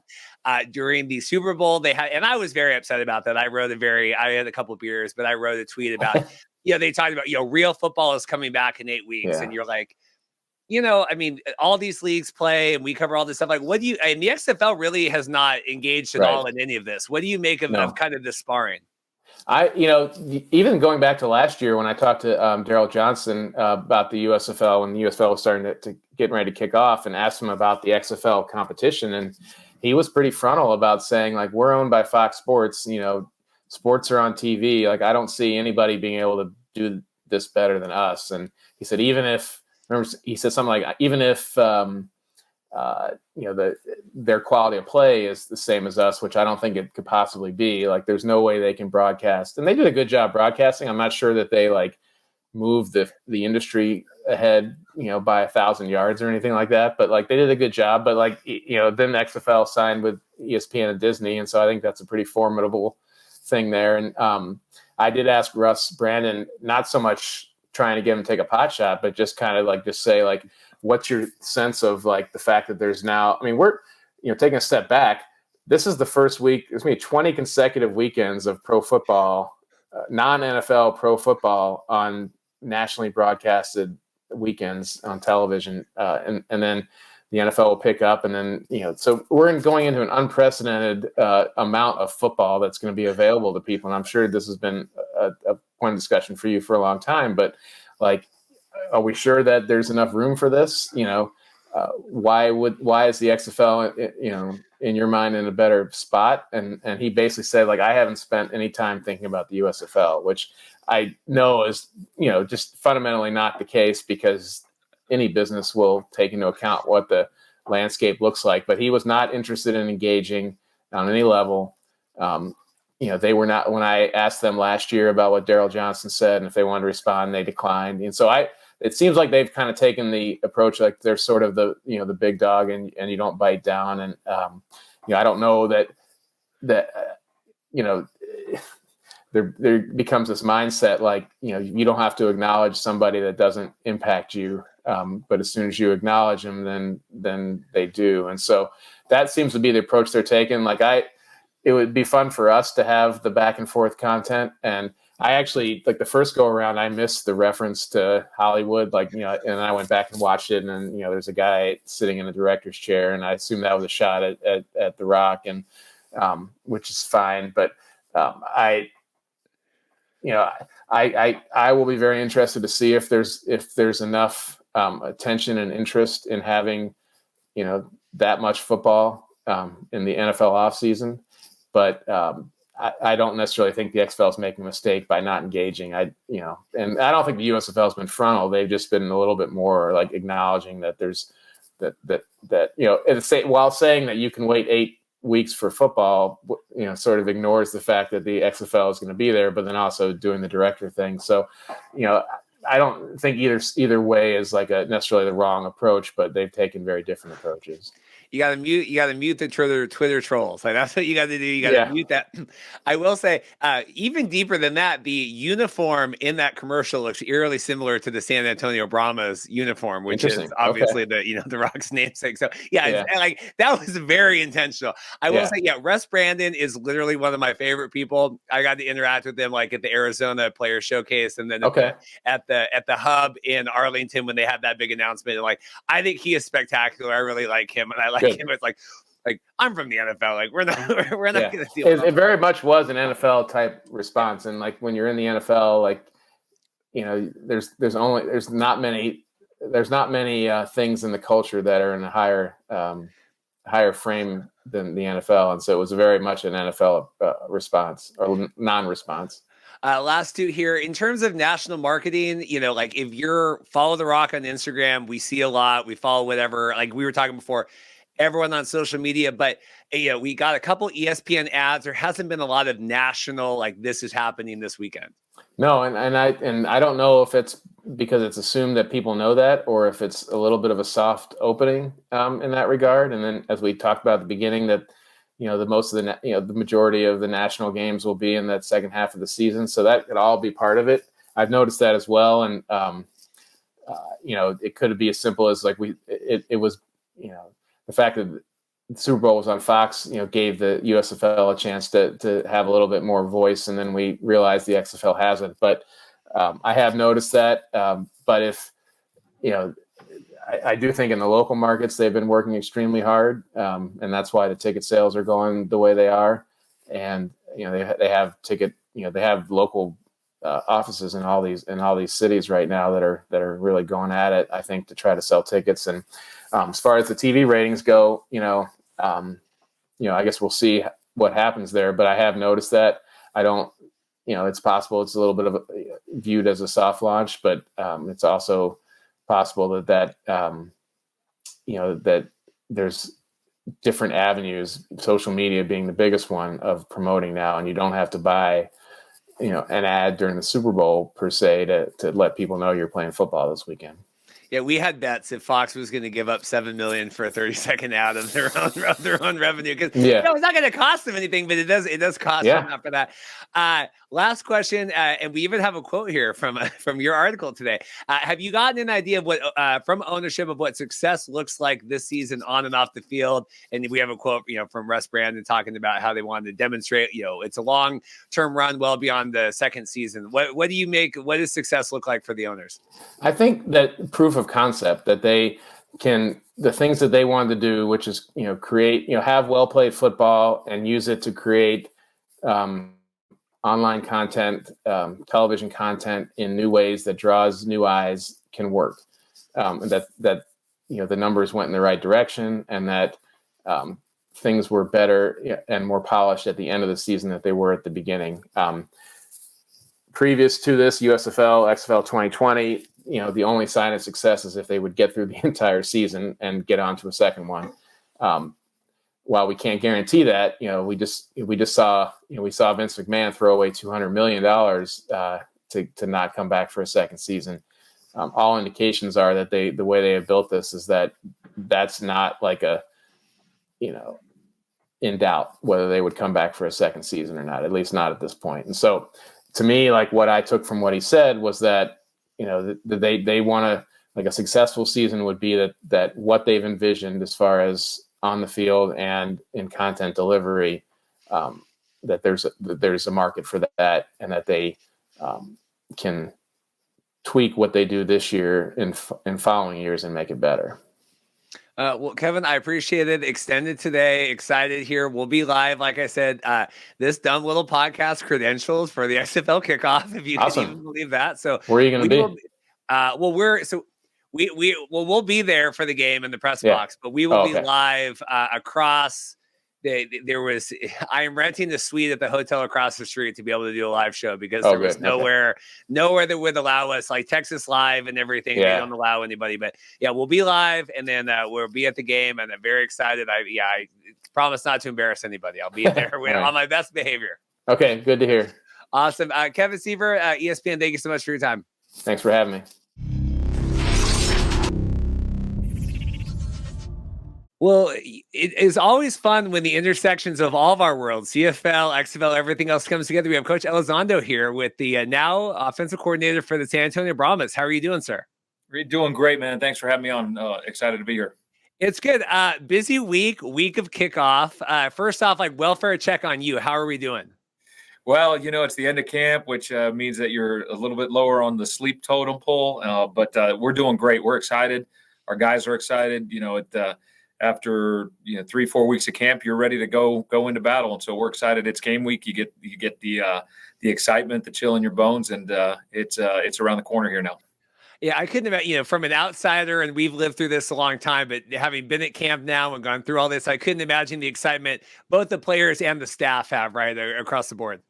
S1: During the Super Bowl, they had, and I was very upset about that. I had a couple of beers, but I wrote a tweet about, they talked about, real football is coming back in 8 weeks. And you're like, I mean, all these leagues play and we cover all this stuff. Like, and the XFL really has not engaged at all in any of this. What do you make of kind of the sparring?
S3: Even going back to last year when I talked to Daryl Johnson about the USFL, when the USFL was starting to get ready to kick off, and asked him about the XFL competition. And he was pretty frontal about saying, like, we're owned by Fox Sports, sports are on TV. Like, I don't see anybody being able to do this better than us. And he said, even if remember he said something like, even if their quality of play is the same as us, which I don't think it could possibly be. Like, there's no way they can broadcast, and they did a good job broadcasting. I'm not sure that they like moved the industry ahead, by 1,000 yards or anything like that. But like, they did a good job. But like, then the XFL signed with ESPN and Disney, and so I think that's a pretty formidable thing there. And I did ask Russ Brandon, not so much trying to get him to take a pot shot, but just kind of like just say like, what's your sense of like the fact that there's now, I mean, we're, taking a step back. This is the first week, it's going to be 20 consecutive weekends of pro football, non-NFL pro football on nationally broadcasted weekends on television. And then the NFL will pick up, and then, so we're going into an unprecedented amount of football that's going to be available to people. And I'm sure this has been a point of discussion for you for a long time, but like, are we sure that there's enough room for this? Why is the XFL, in your mind, in a better spot? And he basically said, like, I haven't spent any time thinking about the USFL, which I know is, just fundamentally not the case, because any business will take into account what the landscape looks like. But he was not interested in engaging on any level. They were not, when I asked them last year about what Daryl Johnson said, and if they wanted to respond, they declined. And so it seems like they've kind of taken the approach like they're sort of the the big dog, and you don't bite down. And I don't know that there becomes this mindset like you don't have to acknowledge somebody that doesn't impact you, but as soon as you acknowledge them, then they do. And so that seems to be the approach they're taking. Like it would be fun for us to have the back and forth content. And I actually, like, the first go around, I missed the reference to Hollywood, and I went back and watched it, and there's a guy sitting in a director's chair, and I assume that was a shot at The Rock, and which is fine. But I will be very interested to see if there's enough attention and interest in having that much football in the NFL offseason. But I don't necessarily think the XFL is making a mistake by not engaging. And I don't think the USFL has been frontal. They've just been a little bit more like acknowledging that there's while saying that you can wait 8 weeks for football, sort of ignores the fact that the XFL is going to be there, but then also doing the director thing. So, I don't think either way is like necessarily the wrong approach, but they've taken very different approaches.
S1: You gotta mute the Twitter trolls. Like, that's what you gotta do. You gotta mute that. I will say, even deeper than that, the uniform in that commercial looks eerily similar to the San Antonio Brahmas uniform, which is obviously the Rock's namesake. So like, that was very intentional. I will say, Russ Brandon is literally one of my favorite people. I got to interact with him like at the Arizona Player Showcase, and then at the hub in Arlington when they had that big announcement. And like, I think he is spectacular. I really like him, and I like him. It's like I'm from the NFL. Like, we're not going to deal with
S3: it. Very much was an NFL type response. And like, when you're in the NFL, like, there's not many things in the culture that are in a higher frame than the NFL. And so it was very much an NFL response or non-response.
S1: Last two here, in terms of national marketing, like, if you're follow The Rock on Instagram, we see a lot, we follow whatever, like we were talking before, everyone on social media, but we got a couple ESPN ads. There hasn't been a lot of national, like, this is happening this weekend.
S3: No. And I don't know if it's because it's assumed that people know that, or if it's a little bit of a soft opening in that regard. And then, as we talked about at the beginning, that the majority of the national games will be in that second half of the season. So that could all be part of it. I've noticed that as well. And, it could be as simple as like it was, the fact that the Super Bowl was on Fox, gave the USFL a chance to have a little bit more voice. And then we realized the XFL hasn't. But I have noticed that. But if, I do think in the local markets, they've been working extremely hard. And that's why the ticket sales are going the way they are. And, they have local offices in all these cities right now that are really going at it, I think, to try to sell tickets. And as far as the TV ratings go, I guess we'll see what happens there. But I have noticed that. I don't, it's possible it's a little bit of viewed as a soft launch, but it's also possible that that there's different avenues, social media being the biggest one, of promoting now, and you don't have to buy an ad during the Super Bowl per se to let people know you're playing football this weekend.
S1: Yeah, we had bets if Fox was going to give up $7 million for a 30-second ad of their own revenue, because it's not going to cost them anything, but it does cost them after that. Last question, and we even have a quote here from your article today. Have you gotten an idea of what from ownership of what success looks like this season on and off the field? And we have a quote from Russ Brandon talking about how they wanted to demonstrate it's a long-term run well beyond the second season. What do you make? What does success look like for the owners?
S3: I think that proof of concept that they can, the things that they wanted to do, which is create have well played football and use it to create online content, television content in new ways that draws new eyes, can work. That the numbers went in the right direction, and that things were better and more polished at the end of the season than they were at the beginning. Previous to this, USFL, XFL 2020, the only sign of success is if they would get through the entire season and get on to a second one. While we can't guarantee that, we just saw Vince McMahon throw away $200 million to not come back for a second season. All indications are that the way they have built this is that's not like in doubt whether they would come back for a second season or not, at least not at this point. And so, to me, like, what I took from what he said was that they want to, like, a successful season would be that what they've envisioned as far as on the field and in content delivery, that there's a market for that, and that they can tweak what they do this year in following years and make it better.
S1: Well, Kevin, I appreciate it. Extended today. Excited here. We'll be live. Like I said, this dumb little podcast credentials for the XFL Kickoff, if you can even believe that. So
S3: where are you going to
S1: be? We'll be there for the game in the press box, but we will be live across. I am renting the suite at the hotel across the street to be able to do a live show, because there was nowhere that would allow us, like Texas Live and everything. They don't allow anybody, but we'll be live, and then we'll be at the game, and I'm very excited. I promise not to embarrass anybody. I'll be there on my best behavior.
S3: Okay. Good to hear.
S1: Awesome. Kevin Seifert, ESPN, thank you so much for your time.
S3: Thanks for having me.
S1: Well, it is always fun when the intersections of all of our worlds, CFL, XFL, everything else comes together. We have Coach Elizondo here with the now offensive coordinator for the San Antonio Brahmas. How are you doing, sir?
S4: We're doing great, man. Thanks for having me on. Excited to be here.
S1: It's good. Busy week of kickoff. First off, like, welfare check on you. How are we doing?
S4: Well, it's the end of camp, which means that you're a little bit lower on the sleep totem pole, but we're doing great. We're excited. Our guys are excited. After 3-4 weeks of camp, you're ready to go into battle, and so we're excited. It's game week. You get the excitement, the chill in your bones, and it's around the corner here now.
S1: Yeah, I couldn't imagine, from an outsider, and we've lived through this a long time, but having been at camp now and gone through all this, I couldn't imagine the excitement both the players and the staff have right across the board.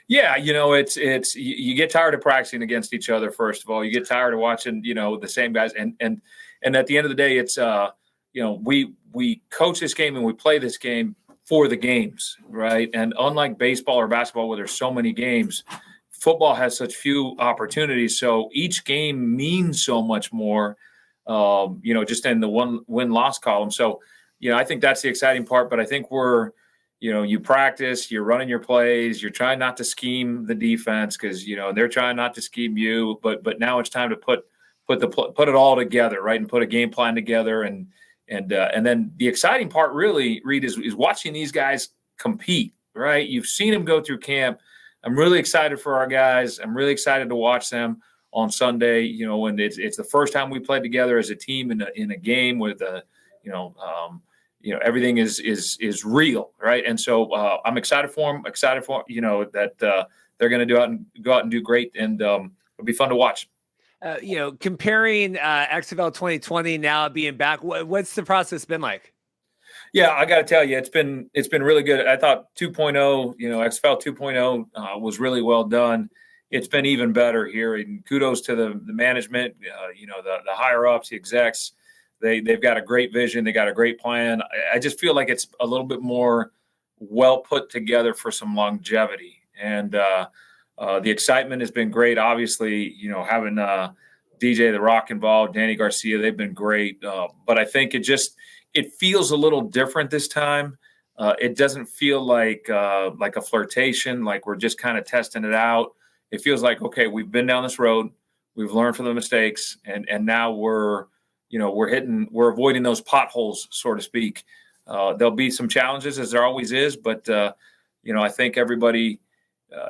S4: Yeah, it's you get tired of practicing against each other. First of all, you get tired of watching the same guys, and at the end of the day, it's we coach this game and we play this game for the games, right? And unlike baseball or basketball, where there's so many games, football has such few opportunities. So each game means so much more, just in the win-loss column. So, I think that's the exciting part. But I think you practice, you're running your plays, you're trying not to scheme the defense because, they're trying not to scheme you. But now it's time to put it all together, right? And put a game plan together. And then the exciting part really, Reed, is watching these guys compete, right? You've seen them go through camp. I'm really excited for our guys. I'm really excited to watch them on Sunday. When it's the first time we played together as a team in a game with everything is real, right? And so I'm excited for them. Excited for that they're going to go out and do great, and it'll be fun to watch.
S1: Comparing XFL 2020 now being back, what's the process been like?
S4: Yeah, I got to tell you, it's been really good. I thought 2.0, XFL 2.0 was really well done. it's been even better here. And kudos to the management, the higher ups, the execs. They've got a great vision. They got a great plan. I just feel like it's a little bit more well put together for some longevity. And the excitement has been great. Obviously, having DJ The Rock involved, Danny Garcia, they've been great. But I think it feels a little different this time. It doesn't feel like a flirtation, like we're just kind of testing it out. It feels like, okay, we've been down this road, we've learned from the mistakes, and now we're avoiding those potholes, so to speak. There'll be some challenges, as there always is, but I think everybody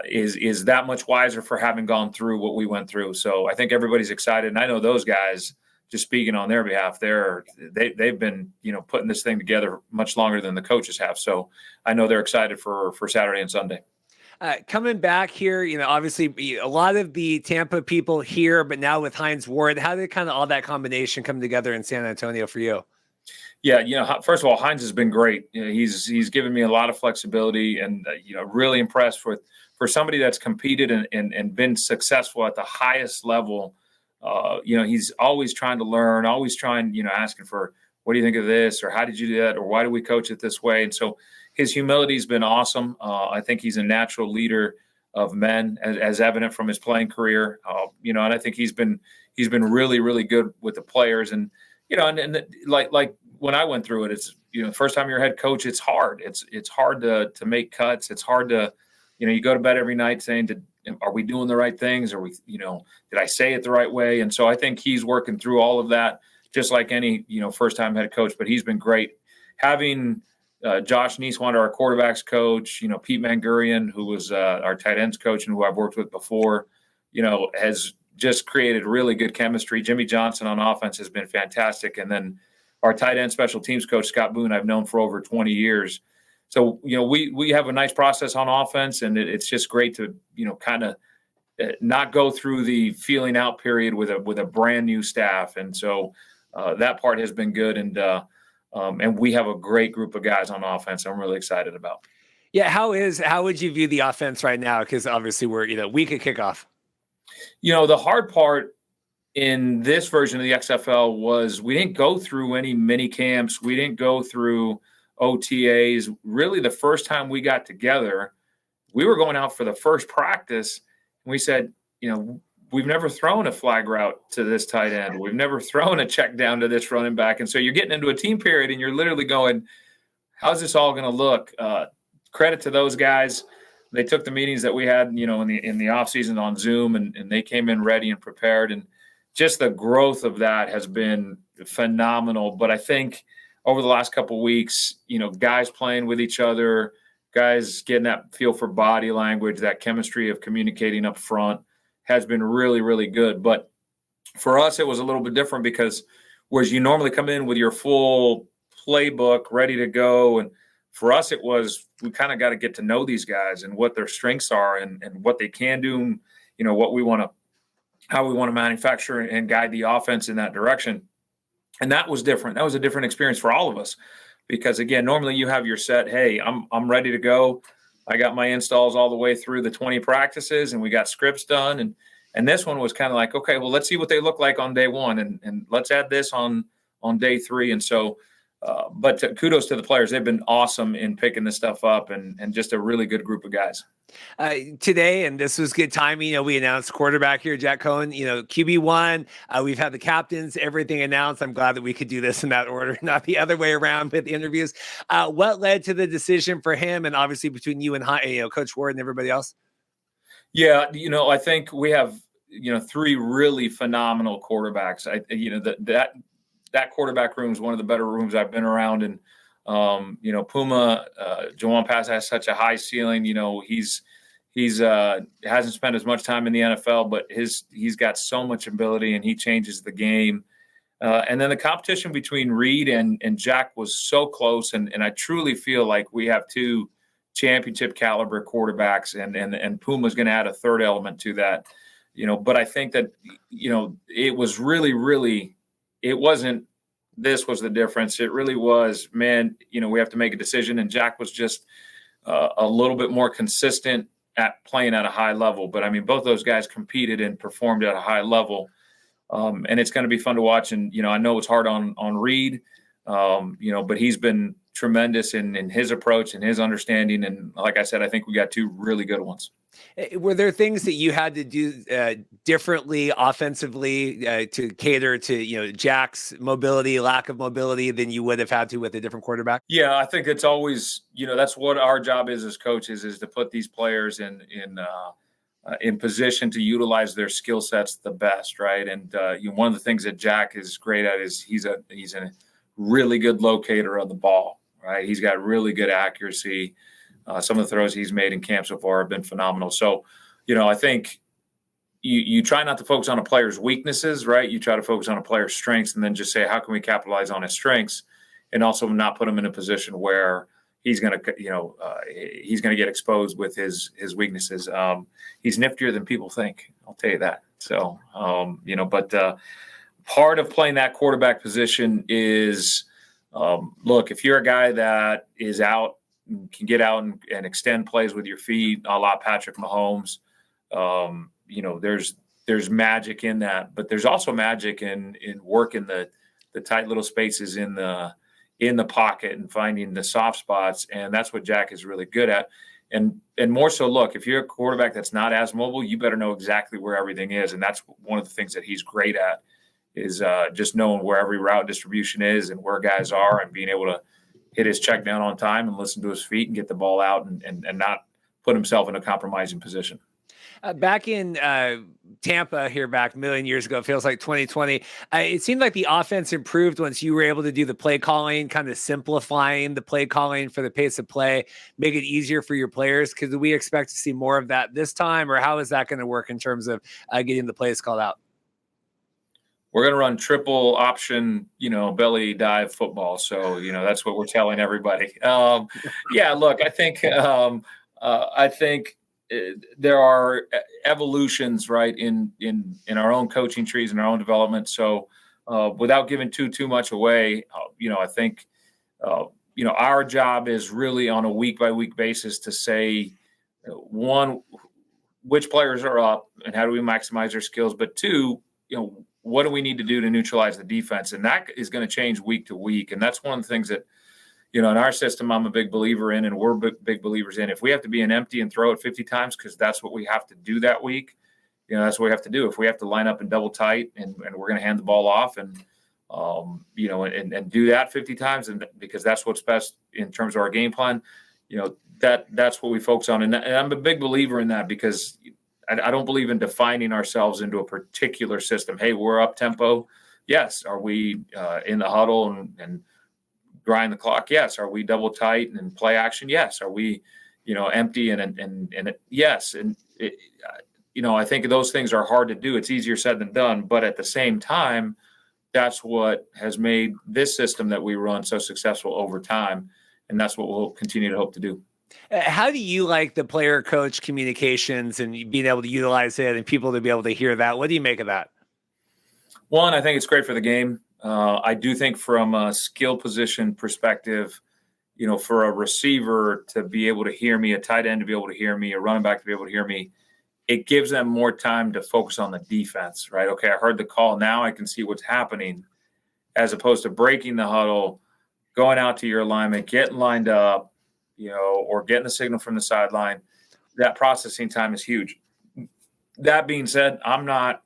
S4: is that much wiser for having gone through what we went through. So I think everybody's excited, and I know those guys, just speaking on their behalf, they've been putting this thing together much longer than the coaches have. So I know they're excited for Saturday and Sunday.
S1: Coming back here, obviously a lot of the Tampa people here, but now with Hines Ward, how did kind of all that combination come together in San Antonio for you?
S4: Yeah, first of all, Hines has been great. He's given me a lot of flexibility, and really impressed for somebody that's competed and been successful at the highest level. He's always trying to learn, always trying, asking for, what do you think of this, or how did you do that, or why do we coach it this way? And so his humility has been awesome. I think he's a natural leader of men, as evident from his playing career. And I think he's been really, really good with the players. And like when I went through it, it's first time you're a head coach, it's hard. It's hard to make cuts. It's hard to you go to bed every night saying, are we doing the right things? Are we did I say it the right way? And so I think he's working through all of that, just like any first time head coach. But he's been great. Having Josh Nieswander, our quarterbacks coach, Pete Mangurian, who was our tight ends coach and who I've worked with before, has just created really good chemistry. Jimmy Johnson on offense has been fantastic. And then our tight end special teams coach, Scott Boone, I've known for over 20 years. So, we have a nice process on offense, and it's just great to, kind of not go through the feeling out period with a brand new staff. And so that part has been good. And we have a great group of guys on offense I'm really excited about.
S1: Yeah. How would you view the offense right now? Because obviously we're, week of kickoff.
S4: The hard part in this version of the XFL was we didn't go through any mini camps. We didn't go through OTAs. Really, the first time we got together, we were going out for the first practice, and we said, we've never thrown a flag route to this tight end. We've never thrown a check down to this running back. And so you're getting into a team period, and you're literally going, how's this all going to look? Credit to those guys. They took the meetings that we had, in the offseason on Zoom, and they came in ready and prepared. And just the growth of that has been phenomenal. But I think over the last couple of weeks, guys playing with each other, guys getting that feel for body language, that chemistry of communicating up front has been really, really good. But for us, it was a little bit different because whereas you normally come in with your full playbook ready to go, and for us, it was we kind of got to get to know these guys and what their strengths are and what they can do, what we want to, how we want to manufacture and guide the offense in that direction. And that was different. That was a different experience for all of us because, again, normally you have your set, hey, I'm ready to go. I got my installs all the way through the 20 practices, and we got scripts done. And this one was kind of like, okay, well, let's see what they look like on day one, and let's add this on day three. And so, but kudos to the players. They've been awesome in picking this stuff up and just a really good group of guys.
S1: Today, and this was good timing, we announced quarterback here, Jack Cohen, QB1. We've had the captains, everything announced. I'm glad that we could do this in that order, not the other way around with the interviews. What led to the decision for him, and obviously between you and Coach Ward and everybody else?
S4: Yeah, I think we have, three really phenomenal quarterbacks. That quarterback room is one of the better rooms I've been around. And, Puma, Jawan Pass has such a high ceiling. He's hasn't spent as much time in the NFL, but he's got so much ability and he changes the game. And then the competition between Reed and Jack was so close. And I truly feel like we have two championship caliber quarterbacks and Puma's going to add a third element to that, but I think that, it was really, really, it wasn't, this was the difference. It really was, man, we have to make a decision. And Jack was just a little bit more consistent at playing at a high level. But I mean, both those guys competed and performed at a high level. And it's going to be fun to watch. And, I know it's hard on Reed, but he's been tremendous in his approach and his understanding. And like I said, I think we got two really good ones.
S1: Were there things that you had to do differently offensively to cater to, Jack's mobility, lack of mobility than you would have had to with a different quarterback?
S4: Yeah, I think it's always, that's what our job is as coaches, is to put these players in position to utilize their skill sets the best, right? And one of the things that Jack is great at is he's a really good locator of the ball, right? He's got really good accuracy. Some of the throws he's made in camp so far have been phenomenal. So, I think you try not to focus on a player's weaknesses, right? You try to focus on a player's strengths and then just say, how can we capitalize on his strengths, and also not put him in a position where he's going to get exposed with his weaknesses. He's niftier than people think. I'll tell you that. So, but part of playing that quarterback position is, look, if you're a guy that is out, can get out and extend plays with your feet, a la Patrick Mahomes, there's magic in that, but there's also magic in working the tight little spaces in the pocket and finding the soft spots. And that's what Jack is really good at. And more so, look, if you're a quarterback that's not as mobile, you better know exactly where everything is. And that's one of the things that he's great at, is just knowing where every route distribution is and where guys are, and being able to hit his check down on time and listen to his feet and get the ball out and not put himself in a compromising position.
S1: Back in Tampa here back a million years ago, it feels like 2020, it seemed like the offense improved once you were able to do the play calling, kind of simplifying the play calling for the pace of play, make it easier for your players. Could we expect to see more of that this time, or how is that going to work in terms of getting the plays called out?
S4: We're going to run triple option, belly dive football. So, that's what we're telling everybody. Look, I think there are evolutions, right, in our own coaching trees and our own development. So, without giving too much away, I think, our job is really on a week by week basis to say, one, which players are up and how do we maximize their skills, but two, what do we need to do to neutralize the defense? And that is going to change week to week. And that's one of the things that, in our system, I'm a big believer in, and we're big believers in. If we have to be an empty and throw it 50 times because that's what we have to do that week, that's what we have to do. If we have to line up and double tight and we're going to hand the ball off and do that 50 times, and because that's what's best in terms of our game plan, that's what we focus on. And I'm a big believer in that, because I don't believe in defining ourselves into a particular system. Hey, we're up tempo. Yes. Are we in the huddle and grind the clock? Yes. Are we double tight and play action? Yes. Are we, empty and yes. And I think those things are hard to do. It's easier said than done. But at the same time, that's what has made this system that we run so successful over time. And that's what we'll continue to hope to do.
S1: How do you like the player coach communications and being able to utilize it and people to be able to hear that? What do you make of that?
S4: One, I think it's great for the game. I do think from a skill position perspective, for a receiver to be able to hear me, a tight end to be able to hear me, a running back to be able to hear me, it gives them more time to focus on the defense, right? Okay, I heard the call. Now I can see what's happening, as opposed to breaking the huddle, going out to your alignment, getting lined up, or getting the signal from the sideline. That processing time is huge. That being said, I'm not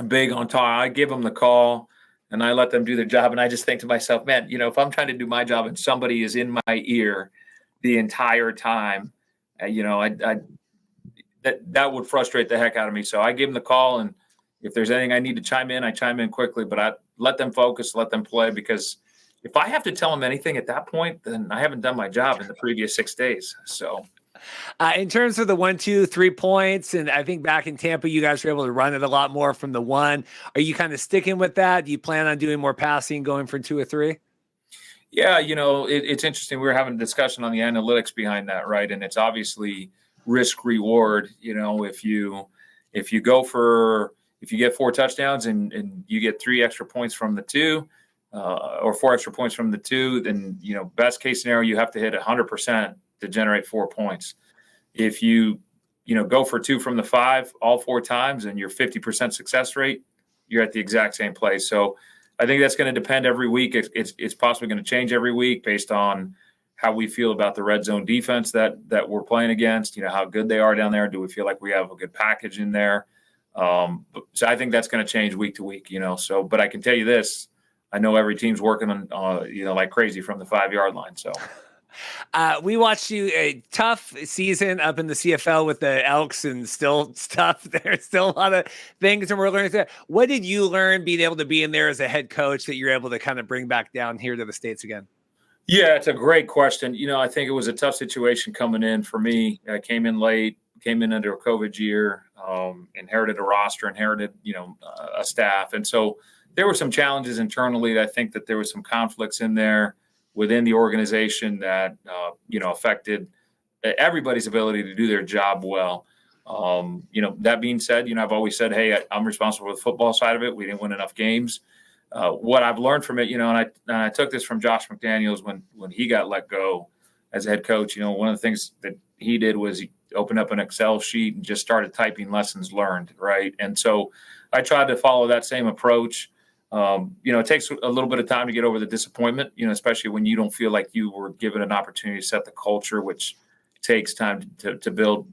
S4: big on talk. I give them the call and I let them do their job. And I just think to myself, man, if I'm trying to do my job and somebody is in my ear the entire time, that would frustrate the heck out of me. So I give them the call, and if there's anything I need to chime in, I chime in quickly, but I let them focus, let them play, because if I have to tell them anything at that point, then I haven't done my job in the previous 6 days. So,
S1: in terms of the 1, 2, 3 points, and I think back in Tampa, you guys were able to run it a lot more from the one. Are you kind of sticking with that? Do you plan on doing more passing, going for 2 or 3?
S4: Yeah, it's interesting. We were having a discussion on the analytics behind that, right? And it's obviously risk reward. If you get 4 touchdowns and you get 3 extra points from the 2. Or 4 extra points from the 2, then, best case scenario, you have to hit 100% to generate 4 points. If you go for 2 from the 5 all 4 times and your 50% success rate, you're at the exact same place. So I think that's going to depend every week. It's possibly going to change every week based on how we feel about the red zone defense that we're playing against, how good they are down there. Do we feel like we have a good package in there? So I think that's going to change week to week, so, but I can tell you this, I know every team's working on, like crazy from the 5-yard line. So
S1: we watched you a tough season up in the CFL with the Elks and still stuff. There's still a lot of things and we're learning. What did you learn being able to be in there as a head coach that you're able to kind of bring back down here to the States again?
S4: Yeah, it's a great question. I think it was a tough situation coming in for me. I came in late, came in under a COVID year, inherited a roster, inherited, a staff. And so there were some challenges internally. I think that there was some conflicts in there within the organization that, affected everybody's ability to do their job well. That being said, I've always said, hey, I'm responsible for the football side of it. We didn't win enough games. What I've learned from it, and I took this from Josh McDaniels when he got let go as a head coach. One of the things that he did was he opened up an Excel sheet and just started typing lessons learned, right? And so I tried to follow that same approach. It takes a little bit of time to get over the disappointment, especially when you don't feel like you were given an opportunity to set the culture, which takes time to build.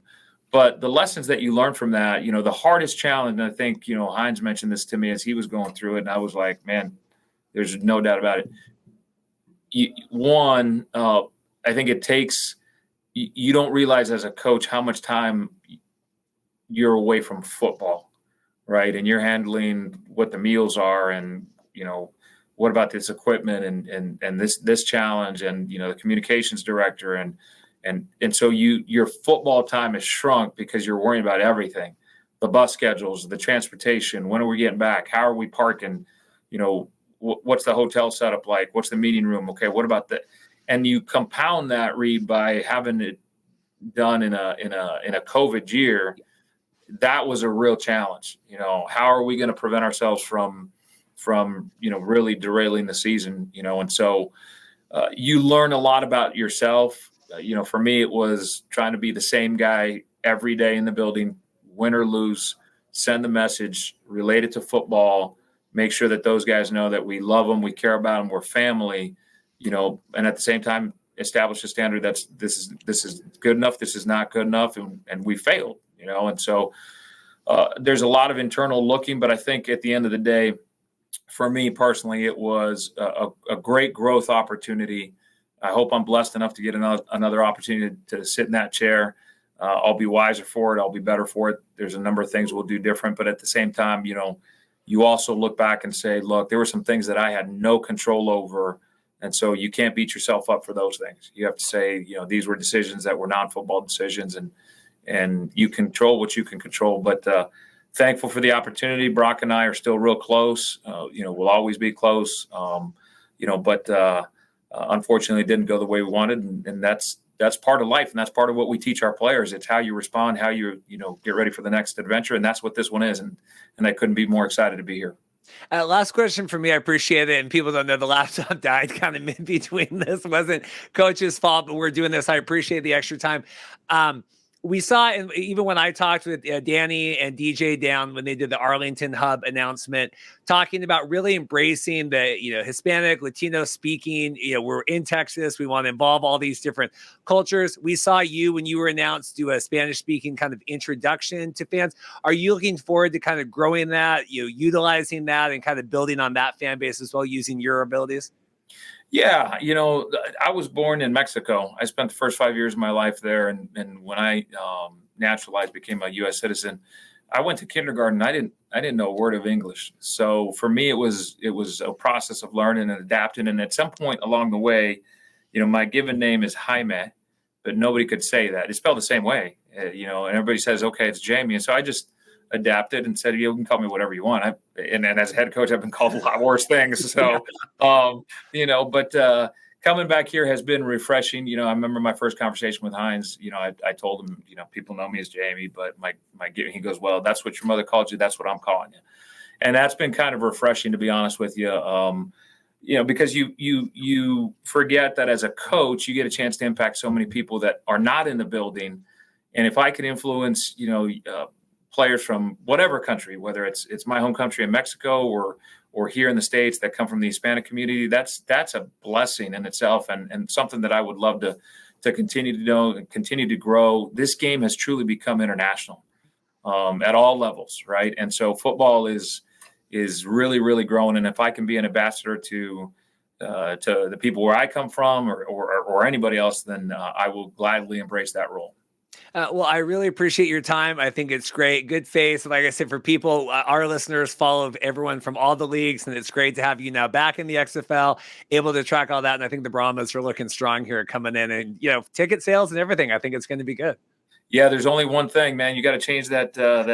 S4: But the lessons that you learn from that, the hardest challenge, and I think, Hines mentioned this to me as he was going through it, and I was like, man, there's no doubt about it. I think it takes – you don't realize as a coach how much time you're away from football, right? And you're handling what the meals are and, what about this equipment and this challenge and, the communications director and so your football time is shrunk because you're worrying about everything, the bus schedules, the transportation, when are we getting back? How are we parking? What's the hotel setup like? What's the meeting room? Okay. What about that? And you compound that, Reed, by having it done in a COVID year. That was a real challenge. How are we going to prevent ourselves from really derailing the season, and so you learn a lot about yourself. For me, it was trying to be the same guy every day in the building, win or lose, send the message related to football, make sure that those guys know that we love them, we care about them, we're family, and at the same time, establish a standard that's this is good enough, this is not good enough, and we failed, and so there's a lot of internal looking, but I think at the end of the day, for me personally, it was a great growth opportunity. I hope I'm blessed enough to get another opportunity to sit in that chair. I'll be wiser for it. I'll be better for it. There's a number of things we'll do different. But at the same time, you also look back and say, look, there were some things that I had no control over. And so you can't beat yourself up for those things. You have to say, these were decisions that were non-football decisions and you control what you can control. But thankful for the opportunity. Brock and I are still real close. We'll always be close. But unfortunately, it didn't go the way we wanted, and that's part of life, and that's part of what we teach our players. It's how you respond, how you get ready for the next adventure, and that's what this one is. And I couldn't be more excited to be here.
S1: Last question for me. I appreciate it, and people don't know the laptop died kind of in between. This wasn't coach's fault, but we're doing this. I appreciate the extra time. We saw, and even when I talked with Danny and DJ down when they did the Arlington Hub announcement, talking about really embracing the Hispanic, Latino speaking. We're in Texas. We want to involve all these different cultures. We saw you when you were announced do a Spanish speaking kind of introduction to fans. Are you looking forward to kind of growing that, utilizing that, and kind of building on that fan base as well, using your abilities?
S4: Yeah, I was born in Mexico. I spent the first 5 years of my life there, and when I naturalized, became a U.S. citizen, I went to kindergarten. I didn't know a word of English, so for me, it was a process of learning and adapting. And at some point along the way, my given name is Jaime, but nobody could say that. It's spelled the same way, and everybody says, okay, it's Jamie, and so I just adapted and said, you can call me whatever you want. And as a head coach, I've been called a lot worse things. So, but coming back here has been refreshing. I remember my first conversation with Hines, I told him, people know me as Jamie, but he goes, well, that's what your mother called you. That's what I'm calling you. And that's been kind of refreshing, to be honest with you. Because you forget that as a coach, you get a chance to impact so many people that are not in the building. And if I can influence, players from whatever country, whether it's my home country in Mexico or here in the States that come from the Hispanic community, that's a blessing in itself, and something that I would love to continue to know and continue to grow. This game has truly become international at all levels, right? And so football is really, really growing. And if I can be an ambassador to the people where I come from or anybody else, then I will gladly embrace that role.
S1: Well, I really appreciate your time. I think it's great. Good face. Like I said, for people, our listeners follow everyone from all the leagues, and it's great to have you now back in the XFL, able to track all that. And I think the Brahmas are looking strong here coming in, and, ticket sales and everything. I think it's going to be good.
S4: Yeah, there's only one thing, man. You got to change that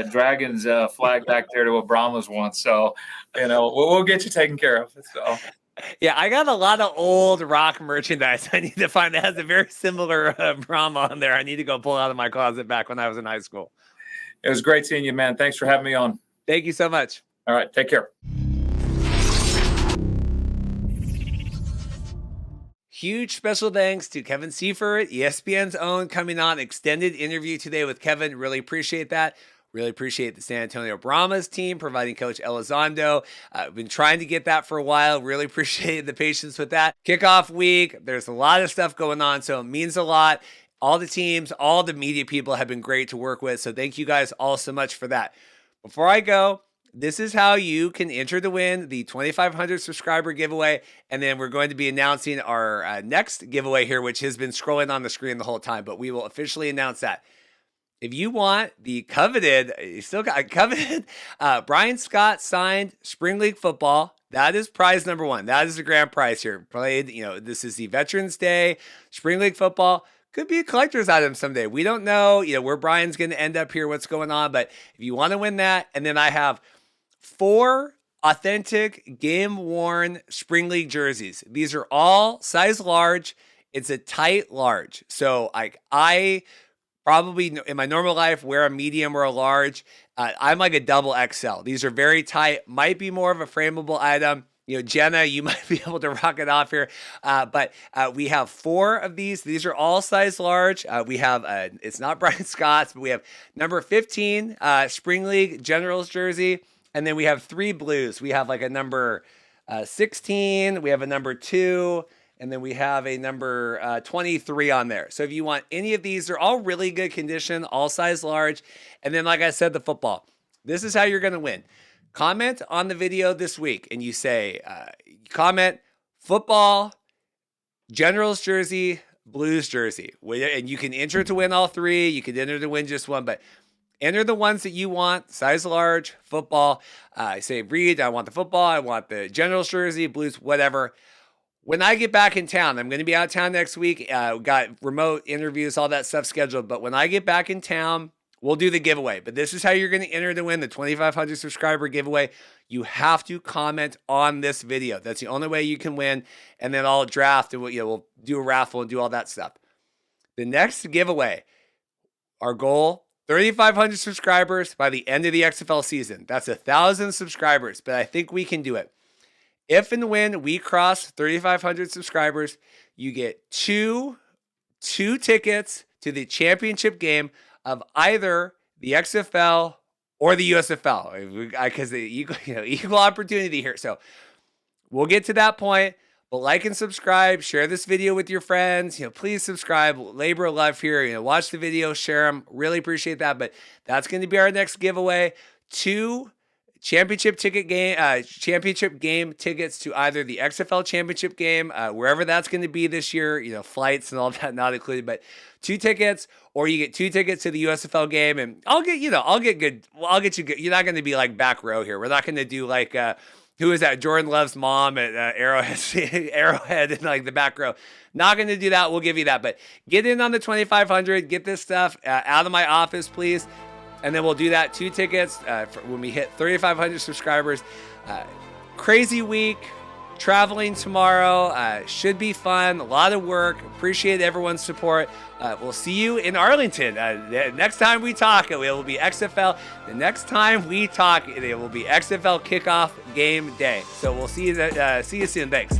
S4: Dragons flag back there to a Brahmas one. So, we'll get you taken care of. So.
S1: Yeah, I got a lot of old rock merchandise I need to find that has a very similar Brahma on there. I need to go pull out of my closet back when I was in high school.
S4: It was great seeing you, man. Thanks for having me on.
S1: Thank you so much.
S4: All right, take care.
S1: Huge special thanks to Kevin Seifert, ESPN's own, coming on. Extended interview today with Kevin. Really appreciate that. Really appreciate the San Antonio Brahmas team providing Coach Elizondo. I've been trying to get that for a while. Really appreciate the patience with that. Kickoff week, there's a lot of stuff going on, so it means a lot. All the teams, all the media people have been great to work with, so thank you guys all so much for that. Before I go, this is how you can enter to win the 2,500 subscriber giveaway, and then we're going to be announcing our next giveaway here, which has been scrolling on the screen the whole time, but we will officially announce that. If you want the coveted, Brian Scott signed Spring League football, that is prize number one. That is the grand prize here. Played, this is the Veterans Day, Spring League football. Could be a collector's item someday. We don't know, where Brian's going to end up here, what's going on. But if you want to win that, and then I have 4 authentic game-worn Spring League jerseys. These are all size large. It's a tight large. So I probably in my normal life wear a medium or a large. I'm like a double XL. These are very tight. Might be more of a frameable item. Jenna, you might be able to rock it off here. But we have 4 of these. These are all size large. We have, it's not Brian Scott's, but we have number 15 Spring League Generals jersey. And then we have 3 blues. We have like a number 16. We have a number 2. And then we have a number 23 on there. So if you want any of these, they're all really good condition, all size large. And then, like I said, the football. This is how you're going to win. Comment on the video this week, and you say, comment football, Generals jersey, Blues jersey. And you can enter to win all 3. You can enter to win just one, but enter the ones that you want, size large, football. I say, Reed, I want the football. I want the Generals jersey, Blues, whatever. When I get back in town, I'm going to be out of town next week. Got remote interviews, all that stuff scheduled. But when I get back in town, we'll do the giveaway. But this is how you're going to enter to win the 2,500 subscriber giveaway. You have to comment on this video. That's the only way you can win. And then I'll draft and we'll do a raffle and do all that stuff. The next giveaway, our goal, 3,500 subscribers by the end of the XFL season. That's 1,000 subscribers, but I think we can do it. If and when we cross 3,500 subscribers, you get two tickets to the championship game of either the XFL or the USFL, because the equal opportunity here. So we'll get to that point. But like and subscribe, share this video with your friends. Please subscribe. Labor of love here. Watch the video, share them. Really appreciate that. But that's going to be our next giveaway. 2 championship game tickets to either the XFL championship game, wherever that's going to be this year, flights and all that not included, but 2 tickets, or you get 2 tickets to the USFL game, and I'll get you good. You're not going to be like back row here. We're not going to do like, who is that? Jordan Love's mom at Arrowhead in like the back row. Not going to do that. We'll give you that, but get in on the 2,500, get this stuff out of my office, please. And then we'll do that 2 tickets for when we hit 3,500 subscribers. Crazy week, traveling tomorrow. Should be fun. A lot of work. Appreciate everyone's support. We'll see you in Arlington. Next time we talk, it will be XFL. The next time we talk, it will be XFL Kickoff game day. So we'll see you soon. Thanks.